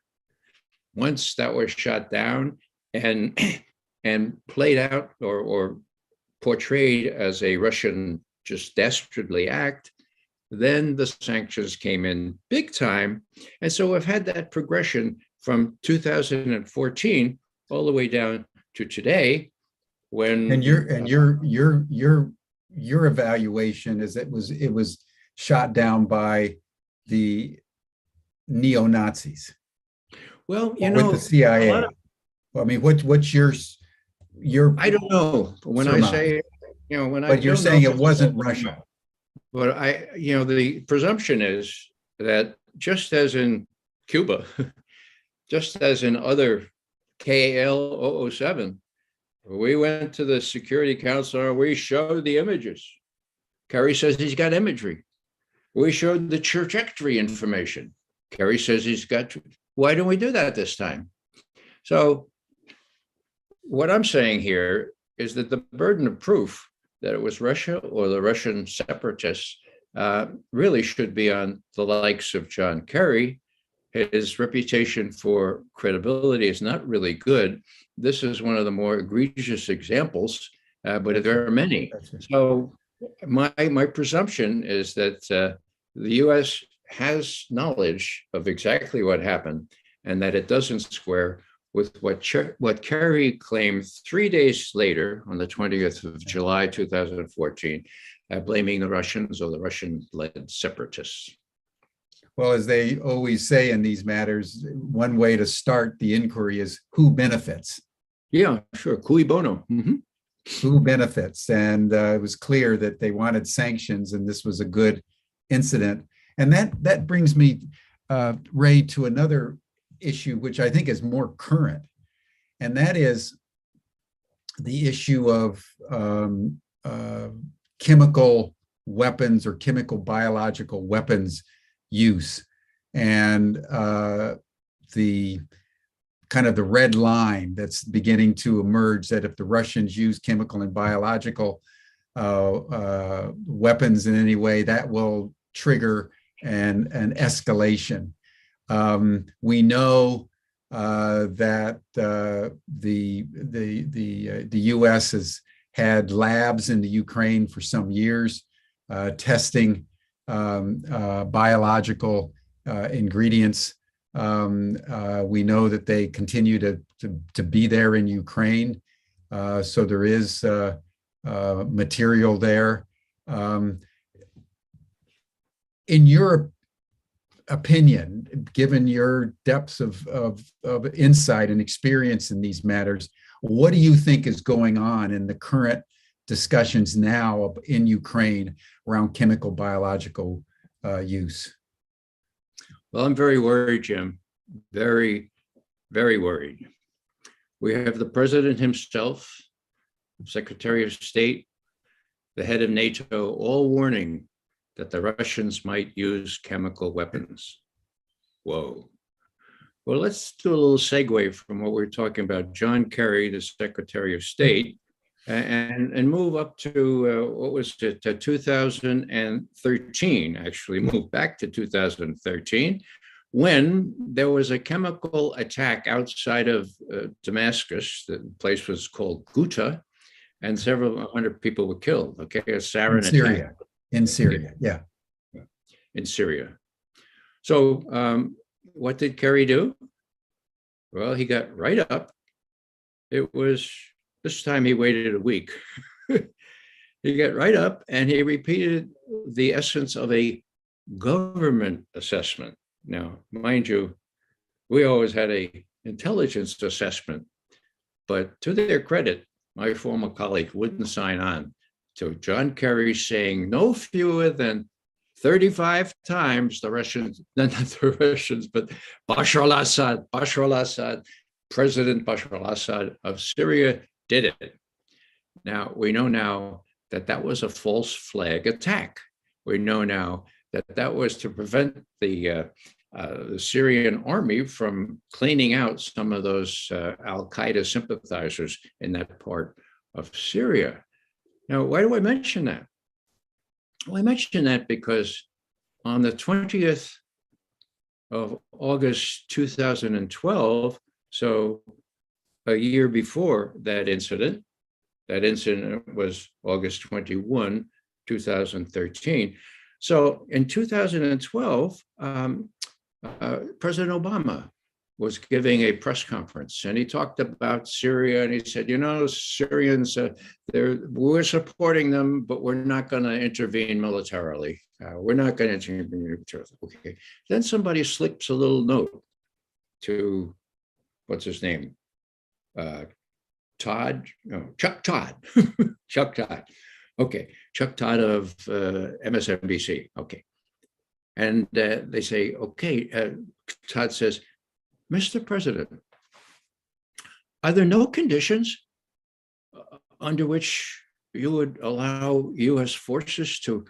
Once that was shot down and played out or portrayed as a Russian just dastardly act, then the sanctions came in big time. And so we've had that progression from 2014 all the way down to today, when your evaluation is it was shot down by the neo-Nazis. Well, with the CIA. I mean, what's your I don't know. When surmise. I say, when but you're saying it wasn't Russia. But the presumption is that just as in Cuba, just as in other KL 007, we went to the Security Council and we showed the images. Kerry says he's got imagery. We showed the trajectory information. Kerry says he's got. Why don't we do that this time? So what I'm saying here is that the burden of proof that it was Russia or the Russian separatists really should be on the likes of John Kerry. His reputation for credibility is not really good. This is one of the more egregious examples, but there are many. So my presumption is that the US has knowledge of exactly what happened, and that it doesn't square with what Kerry claimed 3 days later, on the 20th of July, 2014, blaming the Russians or the Russian-led separatists. Well, as they always say in these matters, one way to start the inquiry is who benefits. Yeah, sure. Cui bono. Mm-hmm. Who benefits? And it was clear that they wanted sanctions, and this was a good incident. And that brings me, Ray, to another issue, which I think is more current, and that is the issue of chemical weapons or chemical biological weapons use, and the kind of the red line that's beginning to emerge, that if the Russians use chemical and biological weapons in any way, that will trigger an escalation. We know that the U.S. has had labs in the Ukraine for some years testing biological ingredients. We know that they continue to be there in Ukraine. So there is material there. In your opinion, given your depths of insight and experience in these matters, what do you think is going on in the current discussions now in Ukraine around chemical biological use? Well, I'm very worried, Jim. Very, very worried. We have the president himself, Secretary of State, the head of NATO, all warning that the Russians might use chemical weapons. Whoa. Well, let's do a little segue from what we're talking about, John Kerry, the Secretary of State, and move up to, what was it, 2013, actually move back to 2013, when there was a chemical attack outside of Damascus. The place was called Ghouta, and several hundred people were killed. Okay, a sarin in Syria. attack. In Syria, yeah. In Syria. So what did Kerry do? Well, he got right up. It was, this time he waited a week. He got right up and he repeated the essence of a government assessment. Now, mind you, we always had a intelligence assessment, but to their credit, my former colleague wouldn't sign on to John Kerry saying no fewer than 35 times the Russians, not the Russians, but Bashar al-Assad, President Bashar al-Assad of Syria did it. Now, we know now that that was a false flag attack. We know now that that was to prevent the Syrian army from cleaning out some of those al-Qaeda sympathizers in that part of Syria. Now, why do I mention that? Well, I mention that because on the 20th of August 2012, so a year before that incident was August 21, 2013. So in 2012, President Obama was giving a press conference and he talked about Syria and he said, you know, Syrians, we're supporting them, but we're not going to intervene militarily. We're not going to intervene militarily. Okay. Then somebody slips a little note to, what's his name? Chuck Todd. Chuck Todd. Okay. Chuck Todd of MSNBC. Okay. And they say, okay, Todd says, Mr. President, are there no conditions under which you would allow U.S. forces to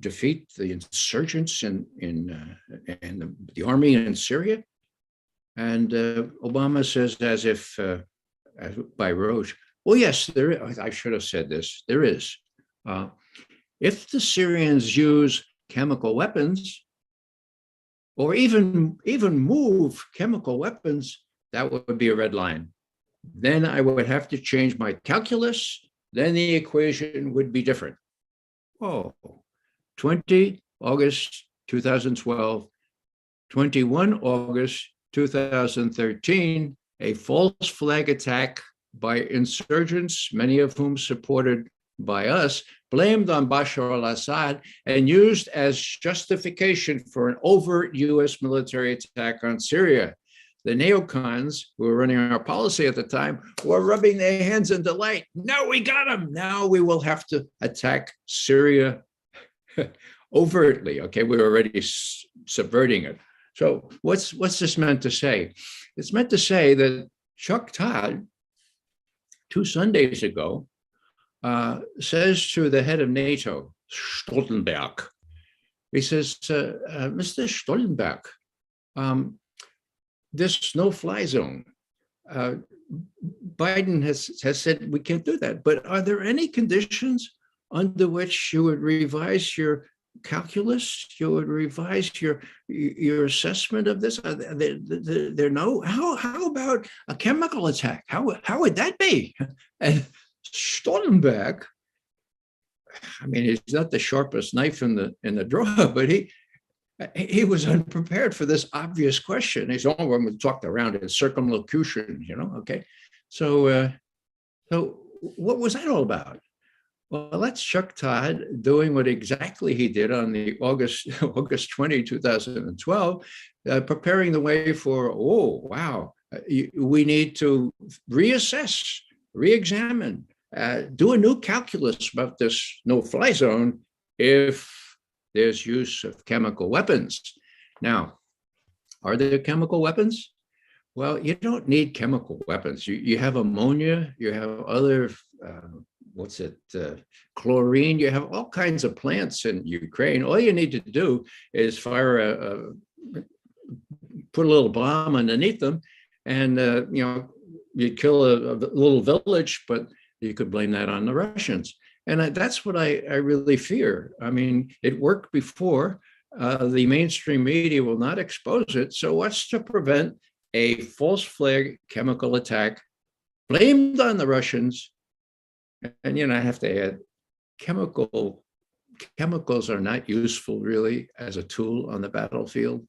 defeat the insurgents in the army in Syria? And Obama says, as if by rote, well, yes, there is. I should have said this. There is. If the Syrians use chemical weapons, or even move chemical weapons, that would be a red line. Then I would have to change my calculus. Then the equation would be different. Oh, 20 August 2012, 21 August 2013, a false flag attack by insurgents, many of whom supported by us, blamed on Bashar al-Assad and used as justification for an overt U.S. military attack on Syria. The neocons who were running our policy at the time were rubbing their hands in delight. Now we got them. Now we will have to attack Syria overtly. Okay, we were already subverting it. So what's this meant to say? It's meant to say that Chuck Todd, 2 Sundays ago, says to the head of NATO, Stoltenberg, he says, Mr. Stoltenberg, this no-fly zone, Biden has said we can't do that, but are there any conditions under which you would revise your calculus, you would revise your assessment of this? There no, how about a chemical attack? How would that be? And Stoltenberg, I mean, he's not the sharpest knife in the drawer, but he he was unprepared for this obvious question. He's all when we talked around it, circumlocution, okay. So what was that all about? Well, that's Chuck Todd doing what exactly he did on the August 20, 2012, preparing the way for, we need to reassess, re-examine, do a new calculus about this no-fly zone if there's use of chemical weapons. Now, are there chemical weapons? Well, you don't need chemical weapons. You have ammonia, you have other, chlorine, you have all kinds of plants in Ukraine. All you need to do is put a little bomb underneath them and, you kill a little village, but you could blame that on the Russians. And that's what I really fear. I mean, it worked before. The mainstream media will not expose it. So what's to prevent a false flag chemical attack blamed on the Russians? And, I have to add, chemicals are not useful really as a tool on the battlefield.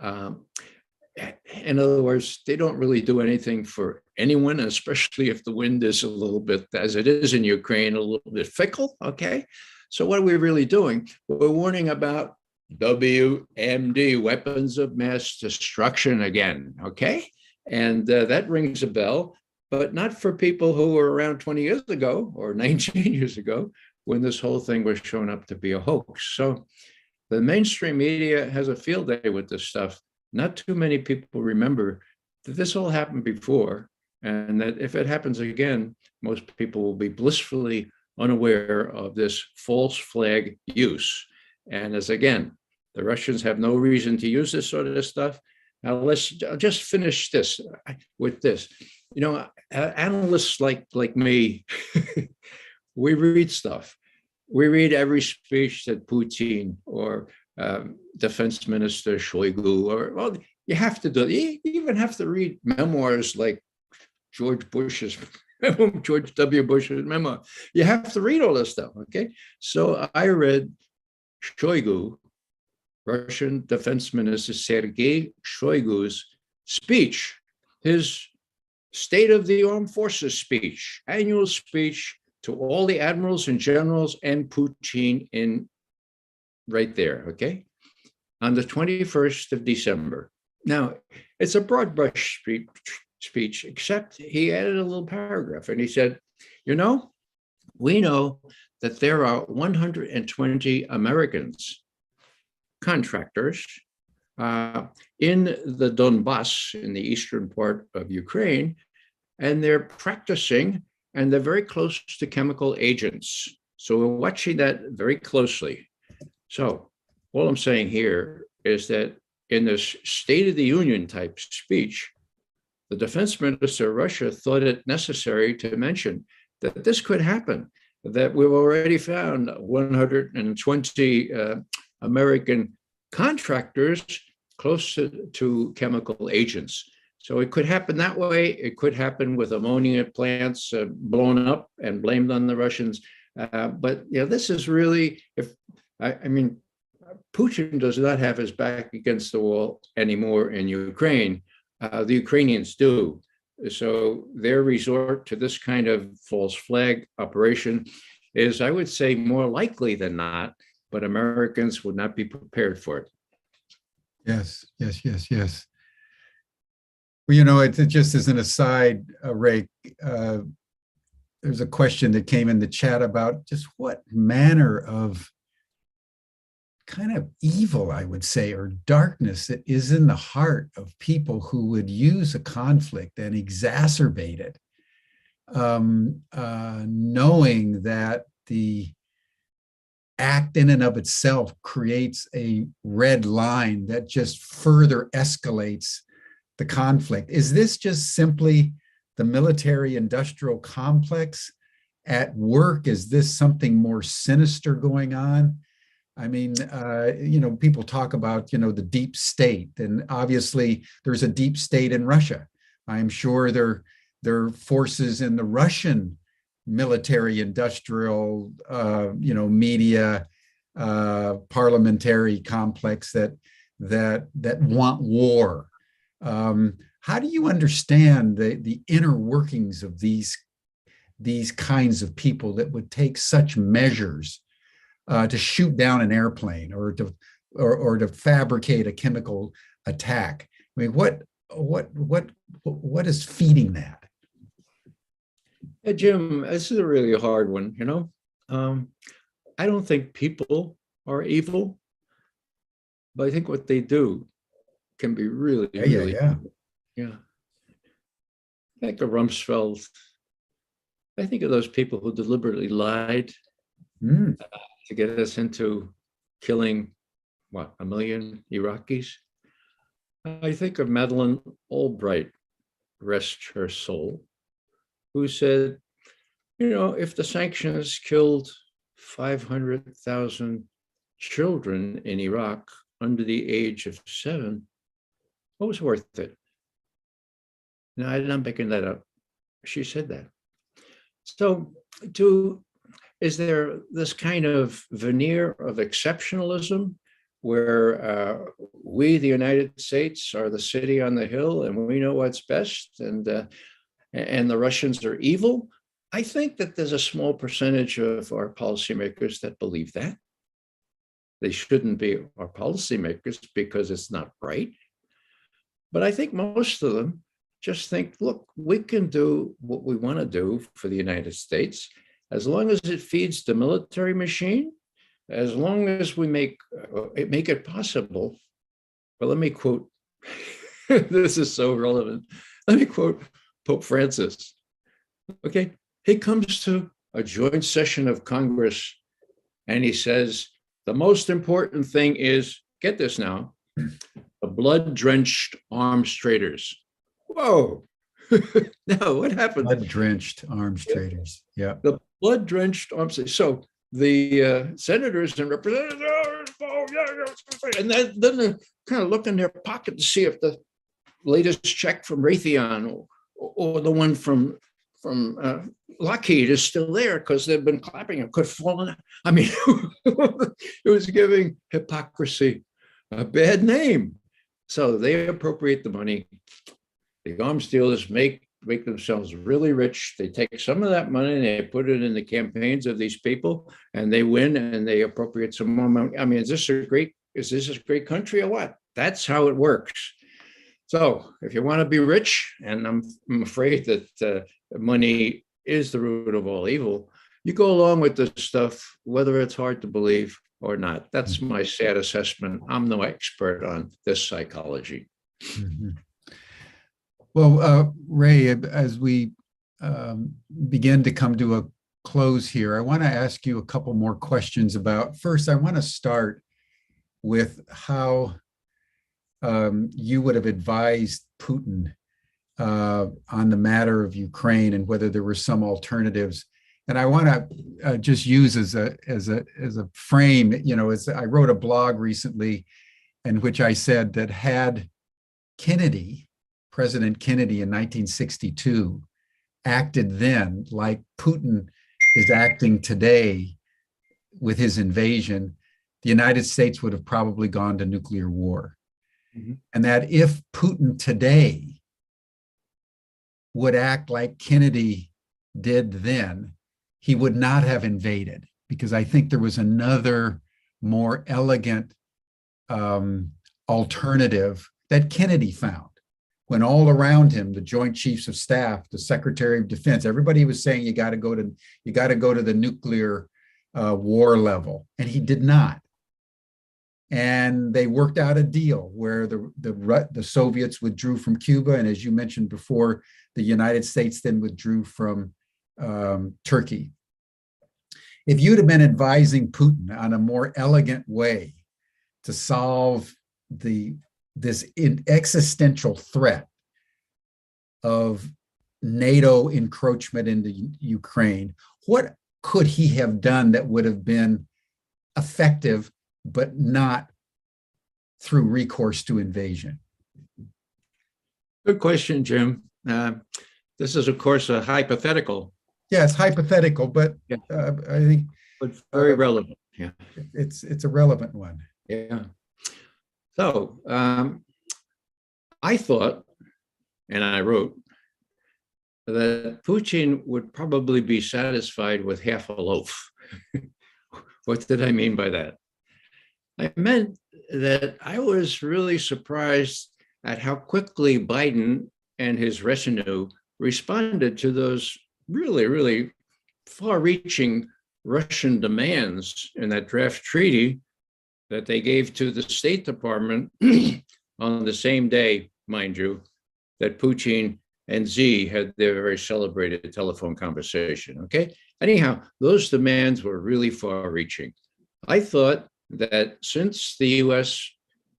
In other words, they don't really do anything for anyone, especially if the wind is a little bit, as it is in Ukraine, a little bit fickle, okay? So what are we really doing? We're warning about WMD, weapons of mass destruction again, okay? And that rings a bell, but not for people who were around 20 years ago or 19 years ago when this whole thing was shown up to be a hoax. So the mainstream media has a field day with this stuff. Not too many people remember that this all happened before, and that if it happens again, most people will be blissfully unaware of this false flag use. And as again, the Russians have no reason to use this sort of stuff. Now I'll just finish this with this. Analysts like me, we read stuff. We read every speech that Putin or Defense Minister Shoigu, you have to do it. You even have to read memoirs like George W. Bush's memoir. You have to read all this stuff, okay? So I read Shoigu, Russian Defense Minister Sergei Shoigu's speech, his State of the Armed Forces speech, annual speech to all the admirals and generals and Putin in right there, okay? On the 21st of December. Now, it's a broad brush speech, except he added a little paragraph and he said, we know that there are 120 Americans, contractors, in the Donbass, in the eastern part of Ukraine, and they're practicing and they're very close to chemical agents. So we're watching that very closely. So all I'm saying here is that in this State of the Union type speech, the defense minister of Russia thought it necessary to mention that this could happen, that we've already found 120 American contractors close to chemical agents. So it could happen that way. It could happen with ammonia plants blown up and blamed on the Russians. But this is really, Putin does not have his back against the wall anymore in Ukraine. The Ukrainians do. So their resort to this kind of false flag operation is, I would say, more likely than not, but Americans would not be prepared for it. Yes. Well, it just as an aside, Ray, there's a question that came in the chat about just what manner of kind of evil, I would say, or darkness that is in the heart of people who would use a conflict and exacerbate it, knowing that the act in and of itself creates a red line that just further escalates the conflict. Is this just simply the military-industrial complex at work? Is this something more sinister going on? I mean, people talk about, the deep state, and obviously there's a deep state in Russia. I'm sure there are forces in the Russian military industrial, media parliamentary complex that want war. How do you understand the inner workings of these kinds of people that would take such measures to shoot down an airplane or to fabricate a chemical attack? I mean, what is feeding that? Yeah, Jim, this is a really hard one, I don't think people are evil, but I think what they do can be really, really evil. Yeah. I think of Rumsfeld. I think of those people who deliberately lied to get us into killing, 1 million Iraqis. I think of Madeleine Albright, rest her soul, who said, if the sanctions killed 500,000 children in Iraq under the age of 7, what was worth it? No, I'm not making that up. She said that. So is there this kind of veneer of exceptionalism where we, the United States, are the city on the hill and we know what's best, and the Russians are evil? I think that there's a small percentage of our policymakers that believe that. They shouldn't be our policymakers because it's not right. But I think most of them just think, look, we can do what we want to do for the United States as long as it feeds the military machine, as long as we make it possible. But let me quote, this is so relevant. Let me quote Pope Francis. Okay, he comes to a joint session of Congress and he says, the most important thing is, get this now, the blood-drenched arms traders. Whoa. Now, what happened? Blood-drenched arms traders. Yeah. The blood-drenched arms traders. So the senators and representatives, and then they're kind of look in their pocket to see if the latest check from Raytheon or the one from Lockheed is still there, because they've been clapping. It could have fallen. I mean, it was giving hypocrisy a bad name. So they appropriate the money. The arms dealers make themselves really rich. They take some of that money and they put it in the campaigns of these people, and they win and they appropriate some more money. I mean, is this a great country or what? That's how it works. So if you want to be rich, and I'm afraid that money is the root of all evil, you go along with this stuff, whether it's hard to believe or not. That's my sad assessment. I'm no expert on this psychology. Mm-hmm. Well, Ray, as we begin to come to a close here, I want to ask you a couple more questions about, first, I want to start with how you would have advised Putin on the matter of Ukraine and whether there were some alternatives. And I want to just use as a frame, as I wrote a blog recently in which I said that had President Kennedy in 1962 acted then like Putin is acting today with his invasion, the United States would have probably gone to nuclear war. Mm-hmm. And that if Putin today would act like Kennedy did then, he would not have invaded, because I think there was another more elegant alternative that Kennedy found. When all around him, the Joint Chiefs of Staff, the Secretary of Defense, everybody was saying you got to go to the nuclear war level, and he did not. And they worked out a deal where the Soviets withdrew from Cuba, and as you mentioned before, the United States then withdrew from Turkey. If you'd have been advising Putin on a more elegant way to solve this existential threat of NATO encroachment into Ukraine, what could he have done that would have been effective, but not through recourse to invasion? Good question, Jim. This is, of course, a hypothetical. Yeah, it's hypothetical, but I think but very relevant. Yeah. It's a relevant one. Yeah. So I thought, and I wrote, that Putin would probably be satisfied with half a loaf. What did I mean by that? I meant that I was really surprised at how quickly Biden and his retinue responded to those really, really far-reaching Russian demands in that draft treaty that they gave to the State Department on the same day, mind you, that Putin and Xi had their very celebrated telephone conversation, okay? Anyhow, those demands were really far-reaching. I thought that since the US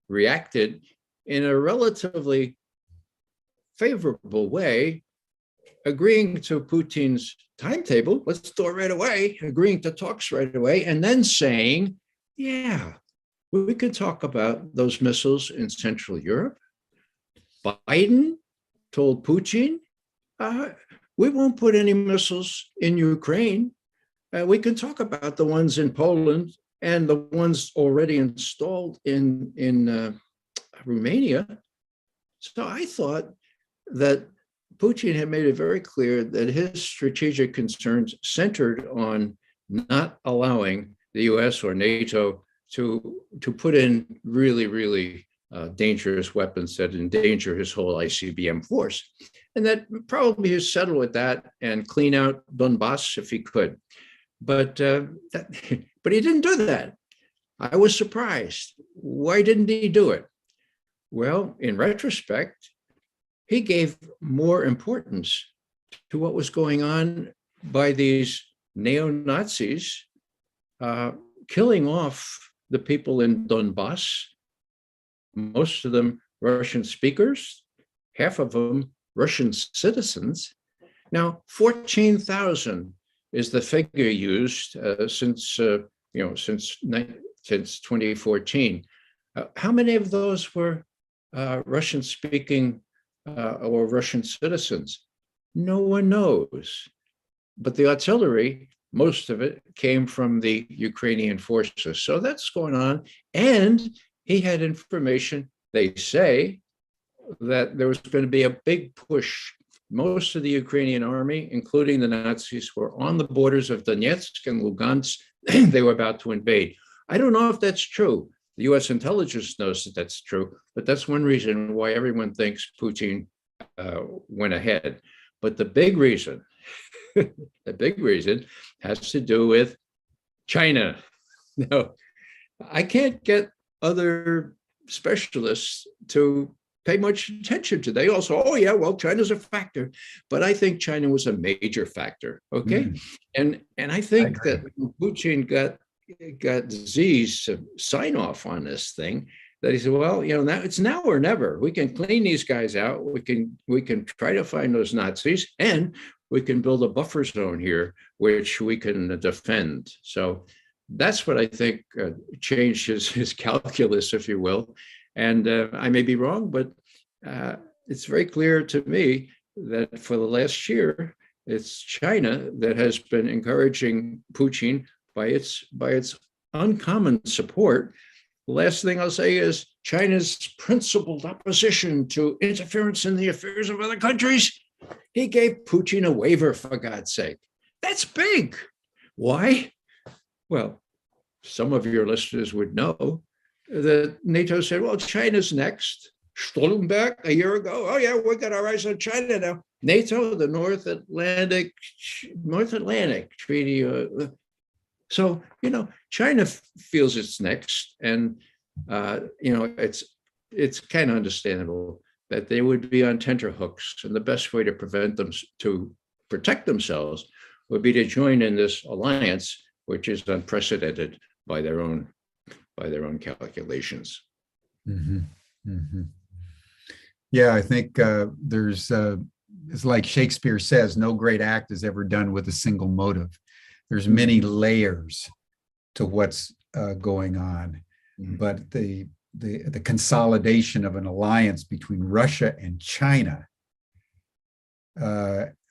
reacted in a relatively favorable way, agreeing to Putin's timetable, let's do it right away, agreeing to talks right away, and then saying, yeah, we could talk about those missiles in Central Europe. Biden told Putin, we won't put any missiles in Ukraine. We can talk about the ones in Poland and the ones already installed in Romania. So I thought that Putin had made it very clear that his strategic concerns centered on not allowing the US or NATO to put in really, really dangerous weapons that endanger his whole ICBM force. And that probably he'd settle with that and clean out Donbass if he could. But he didn't do that. I was surprised. Why didn't he do it? Well, in retrospect, he gave more importance to what was going on by these neo-Nazis killing off the people in Donbass, most of them Russian speakers, half of them Russian citizens. Now, 14,000 is the figure used since 2014. How many of those were Russian-speaking or Russian citizens? No one knows. But the artillery, most of it came from the Ukrainian forces. So that's going on. And he had information, they say, that there was going to be a big push. Most of the Ukrainian army, including the Nazis, were on the borders of Donetsk and Lugansk. They were about to invade. I don't know if that's true. The US intelligence knows that that's true, but that's one reason why everyone thinks Putin went ahead. But the big reason, has to do with China. No, I can't get other specialists to pay much attention to. They also, oh yeah, well, China's a factor, but I think China was a major factor. Okay, and I think that Putin got Xi's sign off on this thing. That he said, well, now it's now or never. We can clean these guys out. We can try to find those Nazis, and we can build a buffer zone here, which we can defend. So that's what I think changed his calculus, if you will. And I may be wrong, but it's very clear to me that for the last year, it's China that has been encouraging Putin by its uncommon support. The last thing I'll say is China's principled opposition to interference in the affairs of other countries. He gave Putin a waiver, for God's sake. That's big. Why? Well, some of your listeners would know that NATO said, well, China's next. Stoltenberg a year ago, oh yeah, we got our eyes on China now. NATO, the North Atlantic Treaty. So, China feels it's next, and it's kind of understandable that they would be on tenterhooks, and the best way to protect themselves would be to join in this alliance, which is unprecedented by their own calculations. Mm-hmm. Mm-hmm. Yeah, I think there's it's like Shakespeare says, no great act is ever done with a single motive. There's many layers to what's going on, but the consolidation of an alliance between Russia and China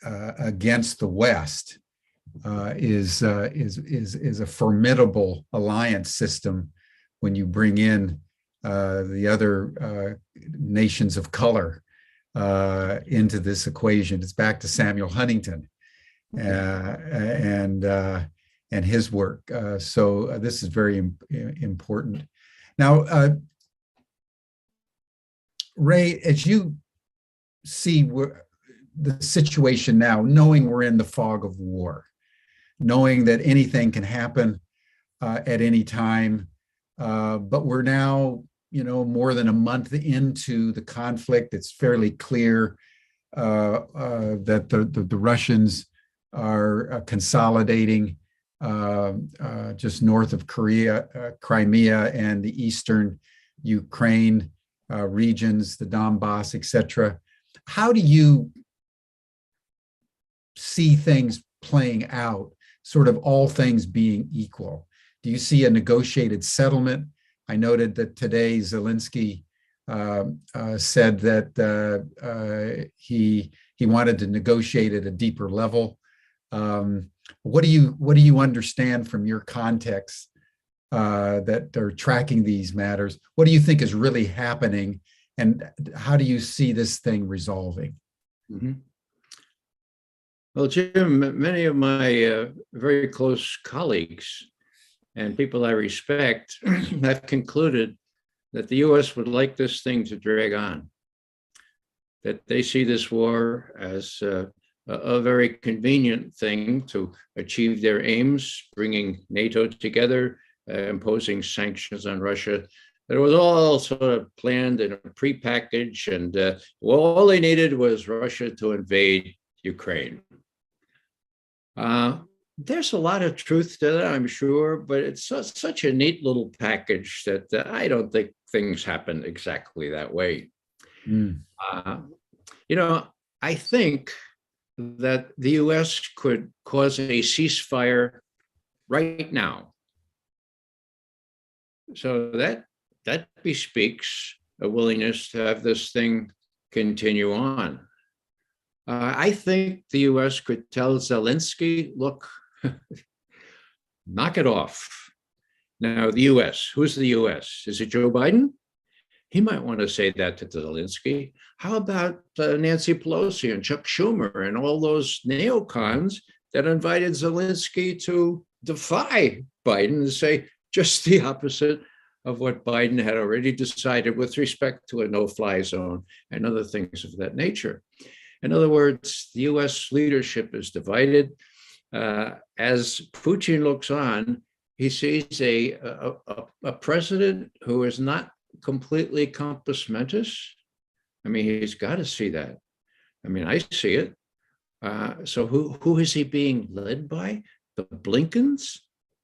against the West is a formidable alliance system when you bring in the other nations of color into this equation. It's back to Samuel Huntington and his work. So this is very important. Now, Ray, as you see the situation now, knowing we're in the fog of war, knowing that anything can happen at any time, but we're now, more than a month into the conflict. It's fairly clear that the Russians are consolidating just north of Crimea and the eastern Ukraine regions, the Donbass, etc. How do you see things playing out, sort of all things being equal? Do you see a negotiated settlement? I noted that today Zelensky said that he wanted to negotiate at a deeper level. What do you understand from your context that are tracking these matters? What do you think is really happening, and how do you see this thing resolving? Mm-hmm. Well, Jim, many of my very close colleagues and people I respect have concluded that the U.S. would like this thing to drag on, that they see this war as a very convenient thing to achieve their aims, bringing NATO together, imposing sanctions on Russia. It was all sort of planned in a pre-package, and all they needed was Russia to invade Ukraine. There's a lot of truth to that, I'm sure, but it's such a neat little package that I don't think things happen exactly that way. I think that the U.S. could cause a ceasefire right now. So that bespeaks a willingness to have this thing continue on. I think the U.S. could tell Zelensky, look, knock it off. Now, the U.S., who's the U.S.? Is it Joe Biden? He might want to say that to Zelensky. How about Nancy Pelosi and Chuck Schumer and all those neocons that invited Zelensky to defy Biden and say just the opposite of what Biden had already decided with respect to a no-fly zone and other things of that nature? In other words, the U.S. leadership is divided. As Putin looks on, he sees a president who is not completely compass mentis. I mean, he's got to see that. I mean, I see it. So who is he being led by? The Blinkens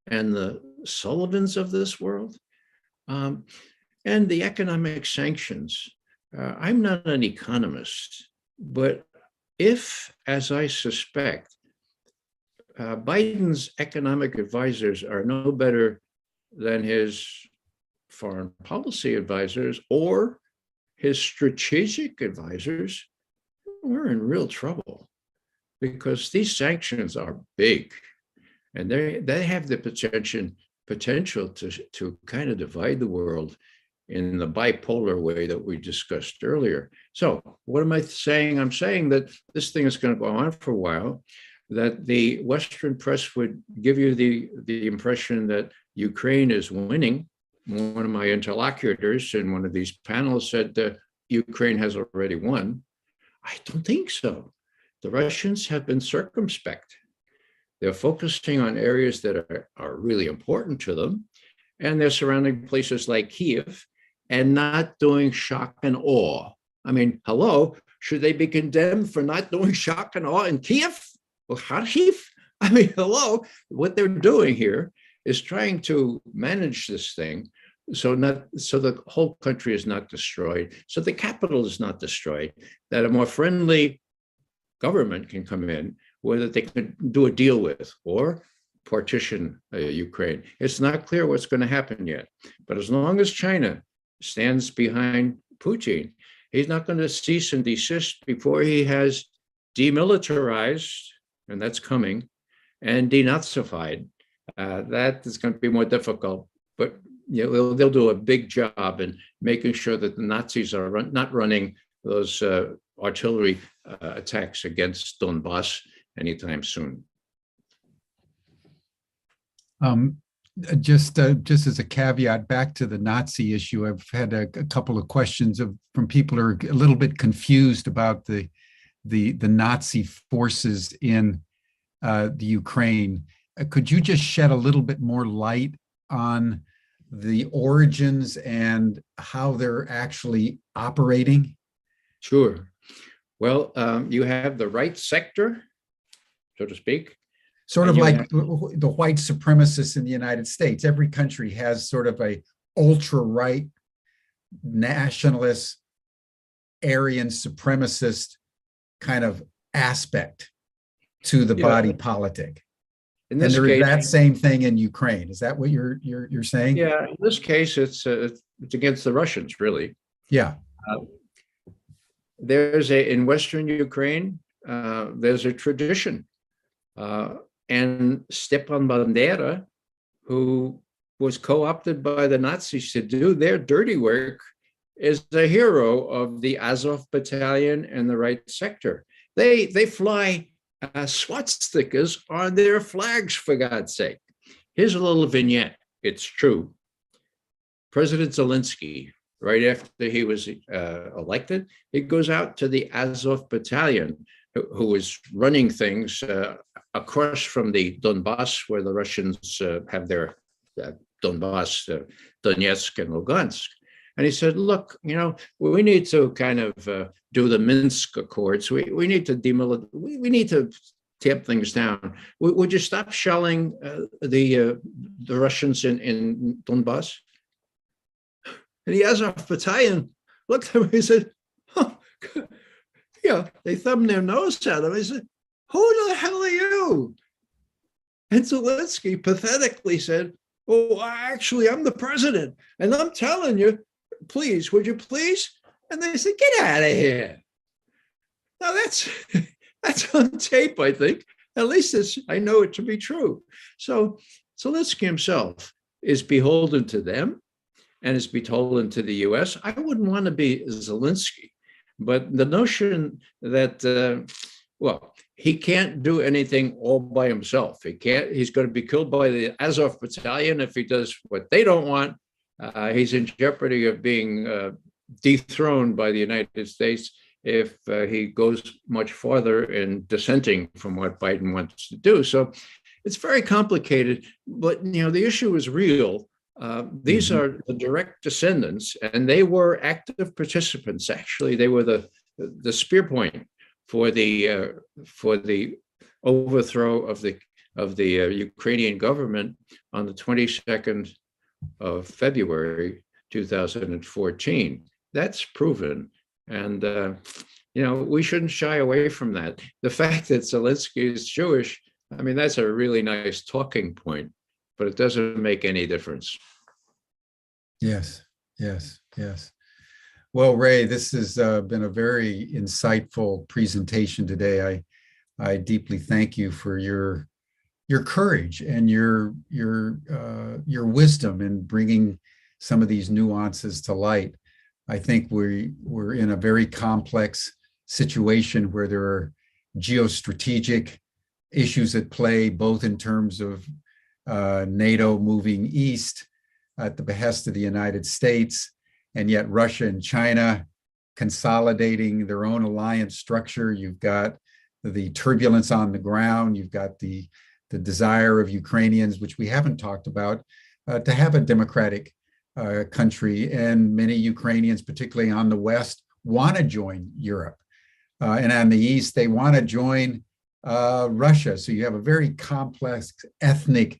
and the Sullivans of this world? And the economic sanctions. I'm not an economist, but if, as I suspect, Biden's economic advisors are no better than his foreign policy advisors or his strategic advisors, we're in real trouble, because these sanctions are big and they have the potential to kind of divide the world in the bipolar way that we discussed earlier. So what am I saying? I'm saying that this thing is going to go on for a while, that the Western press would give you the impression that Ukraine is winning. One of my interlocutors in one of these panels said that Ukraine has already won. I don't think so. The Russians have been circumspect. They're focusing on areas that are really important to them, and they're surrounding places like Kiev and not doing shock and awe. I mean, hello, should they be condemned for not doing shock and awe in Kiev or Kharkiv? I mean, hello, what they're doing here is trying to manage this thing so the whole country is not destroyed, so the capital is not destroyed, that a more friendly government can come in, whether they could do a deal with or partition Ukraine. It's not clear what's going to happen yet. But as long as China stands behind Putin, he's not going to cease and desist before he has demilitarized, and that's coming, and denazified. That is going to be more difficult, but they'll do a big job in making sure that the Nazis are not running those artillery attacks against Donbass anytime soon. Just as a caveat, back to the Nazi issue, I've had a couple of questions from people who are a little bit confused about the Nazi forces in the Ukraine. Could you just shed a little bit more light on the origins and how they're actually operating? Sure. Well, you have the right sector, so to speak. Sort of like the white supremacists in the United States. Every country has sort of a ultra-right, nationalist, Aryan supremacist kind of aspect to the body politic. And there is that same thing in Ukraine. Is that what you're saying? Yeah, in this case, it's against the Russians, really. Yeah. In Western Ukraine, there's a tradition. And Stepan Bandera, who was co-opted by the Nazis to do their dirty work, is the hero of the Azov Battalion and the right sector. They fly swastikas on their flags, for God's sake. Here's a little vignette. It's true. President Zelensky, right after he was elected, he goes out to the Azov Battalion, who was running things across from the Donbass, where the Russians have their Donbass, Donetsk and Lugansk. And he said, look, we need to kind of do the Minsk Accords. We need to we need to tamp things down. Would you stop shelling the Russians in Donbass? And the Azov Battalion looked at him and said, they thumbed their nose at him. He said, who the hell are you? And Zelensky pathetically said, oh, actually, I'm the president. And I'm telling you, please, would you please? And they said, get out of here. Now that's on tape, I think. At least I know it to be true. So Zelensky himself is beholden to them and is beholden to the US. I wouldn't want to be Zelensky. But the notion that, he can't do anything all by himself. He's going to be killed by the Azov Battalion if he does what they don't want. He's in jeopardy of being dethroned by the United States if he goes much farther in dissenting from what Biden wants to do. So it's very complicated, but the issue is real. These are the direct descendants, and they were active participants. Actually, they were the spear point for the overthrow of the Ukrainian government on the 22nd of February 2014. That's proven, and we shouldn't shy away from that. The fact that Zelensky is Jewish, I mean, that's a really nice talking point, but it doesn't make any difference. Yes. Well, Ray, this has been a very insightful presentation today. I deeply thank you for your courage and your wisdom in bringing some of these nuances to light. I think we're in a very complex situation where there are geostrategic issues at play, both in terms of NATO moving east at the behest of the United States, and yet Russia and China consolidating their own alliance structure. You've got the turbulence on the ground. You've got the desire of Ukrainians, which we haven't talked about, to have a democratic country. And many Ukrainians, particularly on the West, want to join Europe. And on the East, they want to join Russia. So you have a very complex ethnic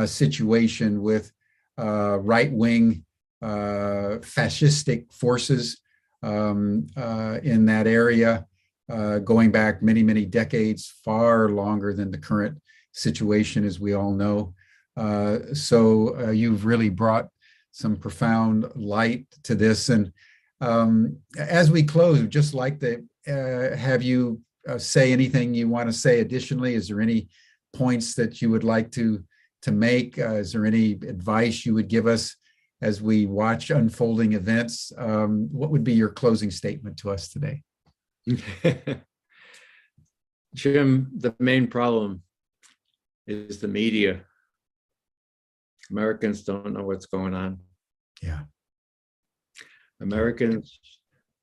situation with right-wing fascistic forces in that area, going back many, many decades, far longer than the current situation, as we all know. So you've really brought some profound light to this. And as we close, I'd just like to have you say anything you want to say additionally. Is there any points that you would like to make? Is there any advice you would give us as we watch unfolding events? What would be your closing statement to us today? Jim, the main problem is the media. Americans don't know what's going on. Yeah. Americans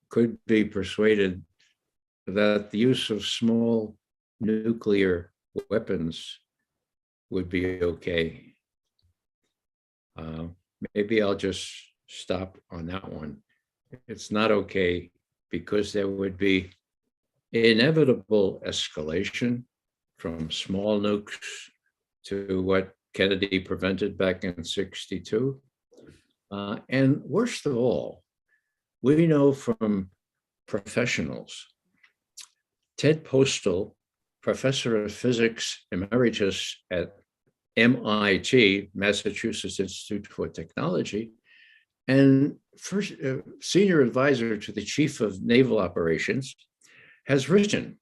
could be persuaded that the use of small nuclear weapons would be okay. Maybe I'll just stop on that one. It's not okay because there would be inevitable escalation from small nukes to what Kennedy prevented back in '62. And worst of all, we know from professionals, Ted Postal, professor of physics emeritus at MIT, Massachusetts Institute for Technology, and first senior advisor to the chief of naval operations, has written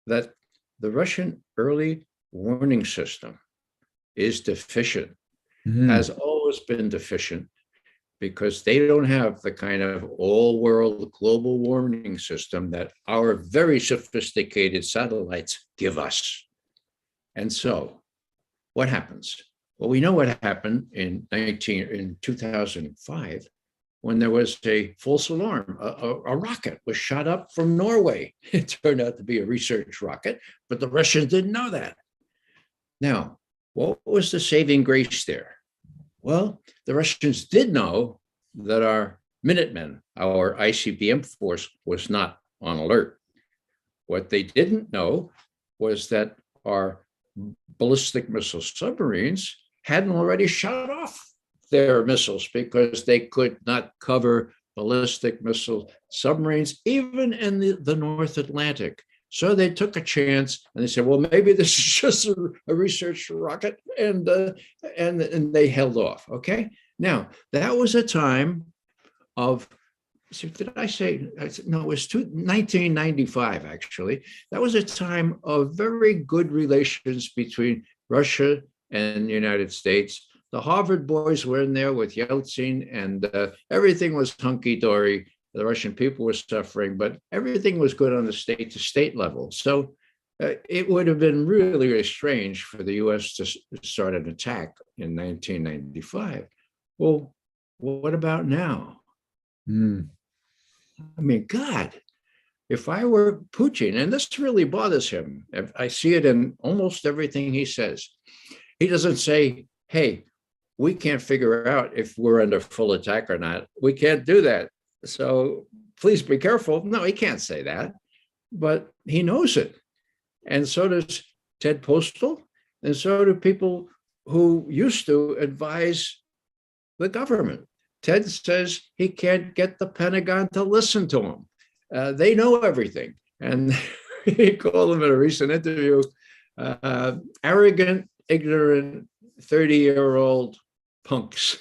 that the Russian early warning system is deficient, has always been deficient, because they don't have the kind of all-world global warning system that our very sophisticated satellites give us. And so, what happens? Well, we know what happened in 2005 when there was a false alarm. A rocket was shot up from Norway. It turned out to be a research rocket, but the Russians didn't know that. Now, what was the saving grace there? Well, the Russians did know that our Minutemen, our ICBM force, was not on alert. What they didn't know was that our ballistic missile submarines hadn't already shot off their missiles, because they could not cover ballistic missile submarines, even in the North Atlantic. So they took a chance and they said, well, maybe this is just a research rocket, and they held off. Okay. Now, that was a time of, did I say, no, it was 1995, actually. That was a time of very good relations between Russia and the United States. The Harvard boys were in there with Yeltsin, and everything was hunky-dory. The Russian people were suffering, but everything was good on the state-to-state level. So it would have been really, really strange for the US to start an attack in 1995. Well, what about now? I mean, God, if I were Putin, and this really bothers him, I see it in almost everything he says. He doesn't say, hey, we can't figure out if we're under full attack or not. We can't do that. So please be careful. No, he can't say that, but he knows it. And so does Ted Postal, and so do people who used to advise the government. Ted says he can't get the Pentagon to listen to him. They know everything. And he called them in a recent interview, arrogant, ignorant, 30-year-old punks.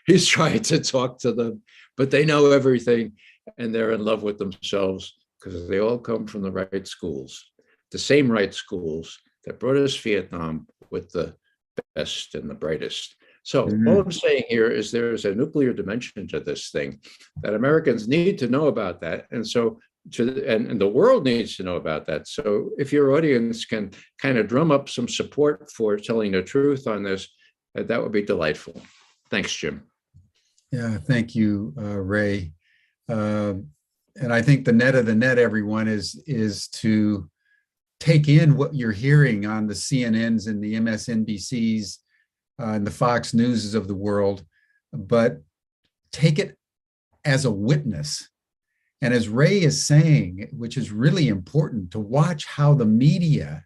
He's trying to talk to them, but they know everything, and they're in love with themselves because they all come from the right schools, the same right schools that brought us Vietnam with the best and the brightest. So all I'm saying here is there is a nuclear dimension to this thing that Americans need to know about that. And so and the world needs to know about that. So if your audience can kind of drum up some support for telling the truth on this, that would be delightful. Thanks, Jim. Yeah, thank you, Ray. And I think the net of the net, everyone, is to take in what you're hearing on the CNNs and the MSNBCs and the Fox Newses of the world, but take it as a witness. And as Ray is saying, which is really important, to watch how the media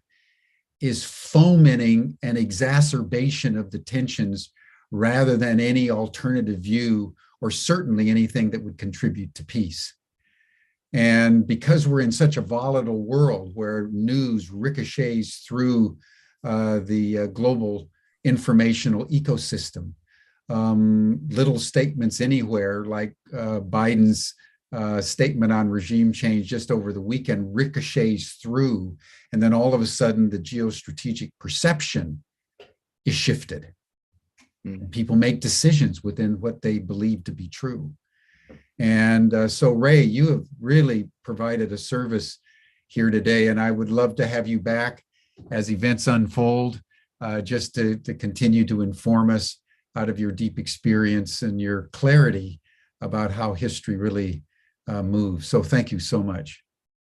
is fomenting an exacerbation of the tensions rather than any alternative view, or certainly anything that would contribute to peace. And because we're in such a volatile world where news ricochets through the global informational ecosystem, little statements anywhere like Biden's statement on regime change just over the weekend ricochets through, and then all of a sudden the geostrategic perception is shifted. People make decisions within what they believe to be true. And so, Ray, you have really provided a service here today, and I would love to have you back as events unfold, just to continue to inform us out of your deep experience and your clarity about how history really moves. So thank you so much.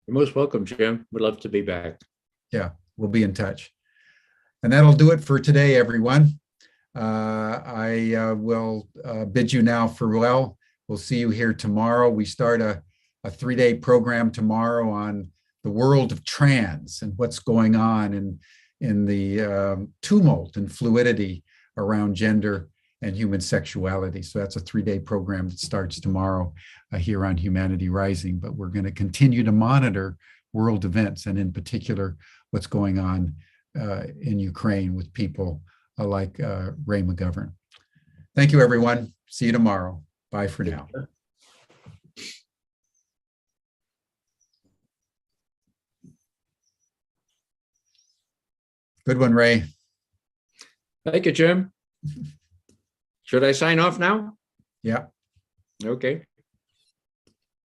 You're most welcome, Jim. Would love to be back. Yeah, we'll be in touch. And that'll do it for today, everyone. I will bid you now farewell. We'll see you here tomorrow. We start a 3-day program tomorrow on the world of trans and what's going on in the tumult and fluidity around gender and human sexuality. So that's a 3-day program that starts tomorrow here on Humanity Rising. But we're going to continue to monitor world events, and in particular, what's going on in Ukraine with people like Ray McGovern. Thank you, everyone. See you tomorrow. Bye for now. Good one, Ray. Thank you, Jim. Should I sign off now? Yeah. Okay.